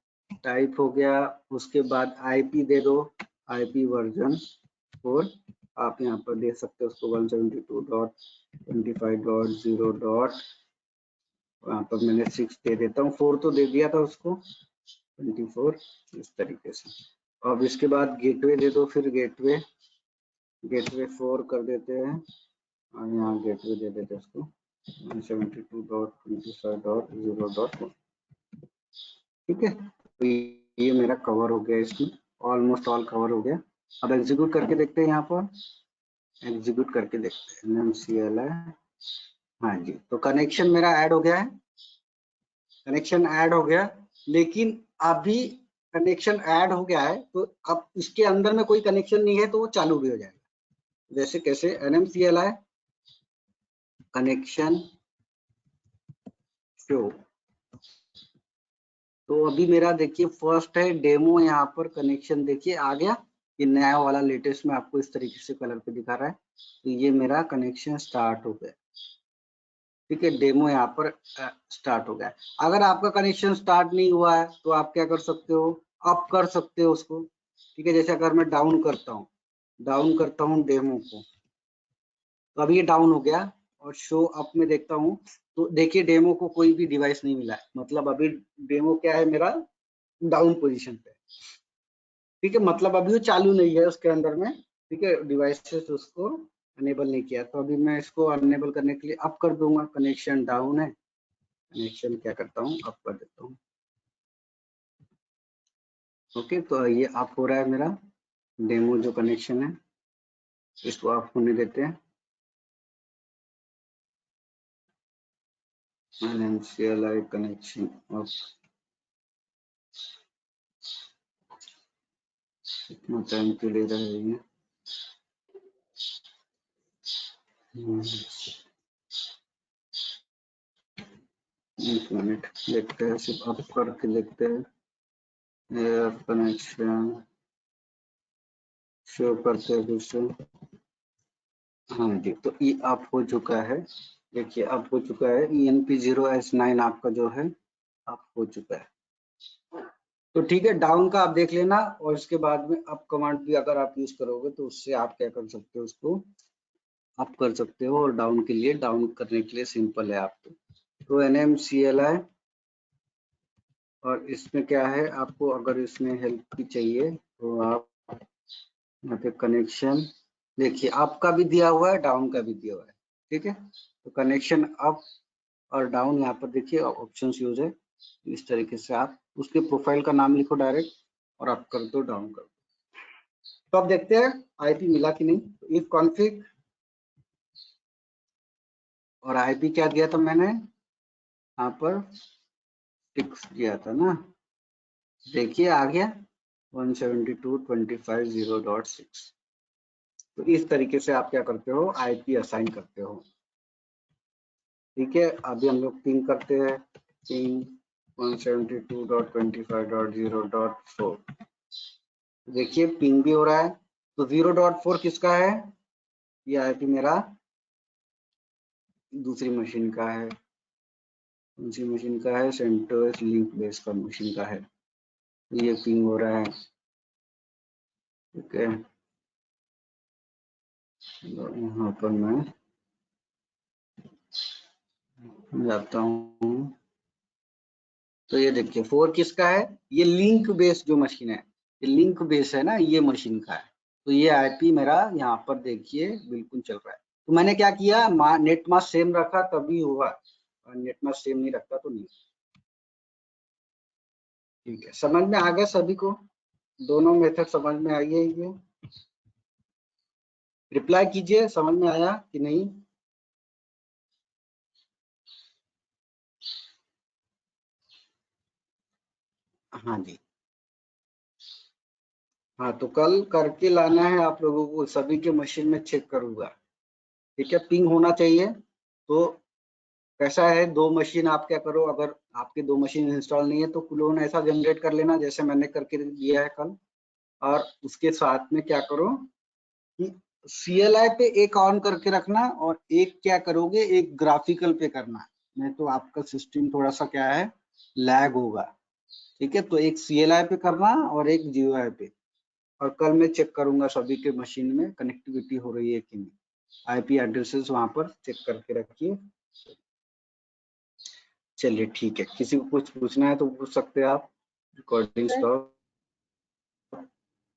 टाइप हो गया, उसके बाद आईपी दे दो, आईपी वर्जन 4 आप यहाँ पर दे सकते हो उसको 172.25.0. वहाँ पर मैंने 6 दे देता हूँ, 4 तो दे दिया था उसको, 24 इस तरीके से। अब इसके बाद गेटवे दे दो, फिर गेटवे 4 कर देते हैं, और यहाँ गेटवे दे देते हैं उसको 172.25.0.1। ठीक है, तो ये मेरा कवर हो गया, इसमें ऑलमोस्ट ऑल कवर हो गया। अब एग्जीक्यूट करके देखते हैं, यहाँ पर एग्जीक्यूट करके देखते हैं, NMCLI, हाँ जी, तो कनेक्शन मेरा ऐड हो गया है, कनेक्शन ऐड हो गया। लेकिन अभी कनेक्शन ऐड हो गया है, तो अब इसके अंदर में कोई कनेक्शन नहीं है, तो वो चालू भी हो जाएगा। जैसे कैसे, NMCLI कनेक्शन शो, तो अभी मेरा देखिए फर्स्ट है डेमो, यहाँ पर कनेक्शन देखिए आ गया, ये नया वाला लेटेस्ट में आपको इस तरीके से कलर पे दिखा रहा है। तो ये मेरा कनेक्शन स्टार्ट हो गया। ठीक है, डेमो यहाँ पर स्टार्ट हो गया। अगर आपका कनेक्शन स्टार्ट नहीं हुआ है, तो आप क्या कर सकते हो, अप कर सकते हो उसको। ठीक है, जैसे अगर मैं डाउन करता हूँ डेमो को, तो अभी ये डाउन हो गया, और शो अप में देखता हूँ, तो देखिए डेमो को कोई भी डिवाइस नहीं मिला है, मतलब अभी डेमो क्या है मेरा, डाउन पोजीशन पे। ठीक है, मतलब अभी वो चालू नहीं है उसके अंदर में। ठीक है, डिवाइसेस उसको अनेबल नहीं किया, तो अभी मैं इसको अनेबल करने के लिए अप कर दूंगा, कनेक्शन डाउन है, कनेक्शन क्या करता हूँ, अप कर देता हूँ। ओके, तो ये अप हो रहा है मेरा डेमो जो कनेक्शन है, इसको अप होने देते हैं। NMCLI कनेक्शन अप, कितना टाइम क्यों ले रहा है ये? एक मिनट देखते हैं, सिर्फ अप करके देखते हैं। कनेक्शन शो करते हैं दूसरे। हाँ जी, तो ये अप हो चुका है। देखिए अप हो चुका है। ENP0S9 आपका जो है अप हो चुका है। तो ठीक है, डाउन का आप देख लेना, और इसके बाद में अप कमांड भी अगर आप यूज करोगे तो उससे आप क्या कर सकते हो, उसको अप कर सकते हो। और डाउन के लिए, डाउन करने के लिए सिंपल है आपको। तो NMCLI, और इसमें क्या है, आपको अगर इसमें हेल्प की चाहिए तो आप यहाँ पे कनेक्शन देखिए, अप का भी दिया हुआ है, डाउन का भी दिया हुआ है। ठीक है, तो कनेक्शन अप और डाउन यहाँ पर देखिए ऑप्शंस यूज है। इस तरीके से आप उसके प्रोफाइल का नाम लिखो डायरेक्ट और आप कर दो, डाउन कर दो। तो अब देखते हैं आईपी मिला कि नहीं। तो इफ कॉन्फिग और आईपी क्या दिया था मैंने यहाँ पर, 6 दिया था ना। देखिए आ गया 172.25.0.6। तो इस तरीके से आप क्या करते हो, आईपी असाइन करते हो। ठीक है, अभी हम लोग पिंग करते हैं, पिंग 172.25.0.4। देखिए पिंग भी हो रहा है। तो 0.4 किसका है, ये आईपी मेरा दूसरी मशीन का है। दूसरी मशीन का है, सेंटोस लिंक बेस का मशीन का है। ये पिंग हो रहा है। ठीक है, यहाँ पर मैं जाता हूँ। तो ये देखिए 4 किसका है, ये लिंक बेस जो मशीन है, ये लिंक बेस है ना, ये मशीन का है। तो ये आईपी मेरा यहाँ पर देखिए बिल्कुल चल रहा है। तो मैंने क्या किया, नेट मास्क सेम रखा तभी हुआ, और नेट मास्क सेम नहीं रखता तो नहीं। ठीक है, समझ में आ गया सभी को, दोनों मेथड समझ में आई है ये। रिप्लाई कीजिए, समझ में आया कि नहीं। हाँ जी, हाँ तो कल करके लाना है आप लोगों को, सभी के मशीन में चेक करूंगा। ठीक है, पिंग होना चाहिए। तो कैसा है, 2 मशीन आप क्या करो, अगर आपके 2 मशीन इंस्टॉल नहीं है तो क्लोन ऐसा जनरेट कर लेना जैसे मैंने करके दिया है कल। और उसके साथ में क्या करो कि CLI पे एक ऑन करके रखना, और एक क्या करोगे, एक ग्राफिकल पे करना, नहीं तो आपका सिस्टम थोड़ा सा क्या है, लैग होगा। ठीक है, तो एक CLI पे करना और एक GUI पे। और कल मैं चेक करूंगा सभी के मशीन में कनेक्टिविटी हो रही है कि नहीं। आईपी एड्रेसेस वहां पर चेक करके रखिए। चलिए ठीक है, किसी को कुछ पूछना है तो पूछ सकते हैं आप। Recording sir stop.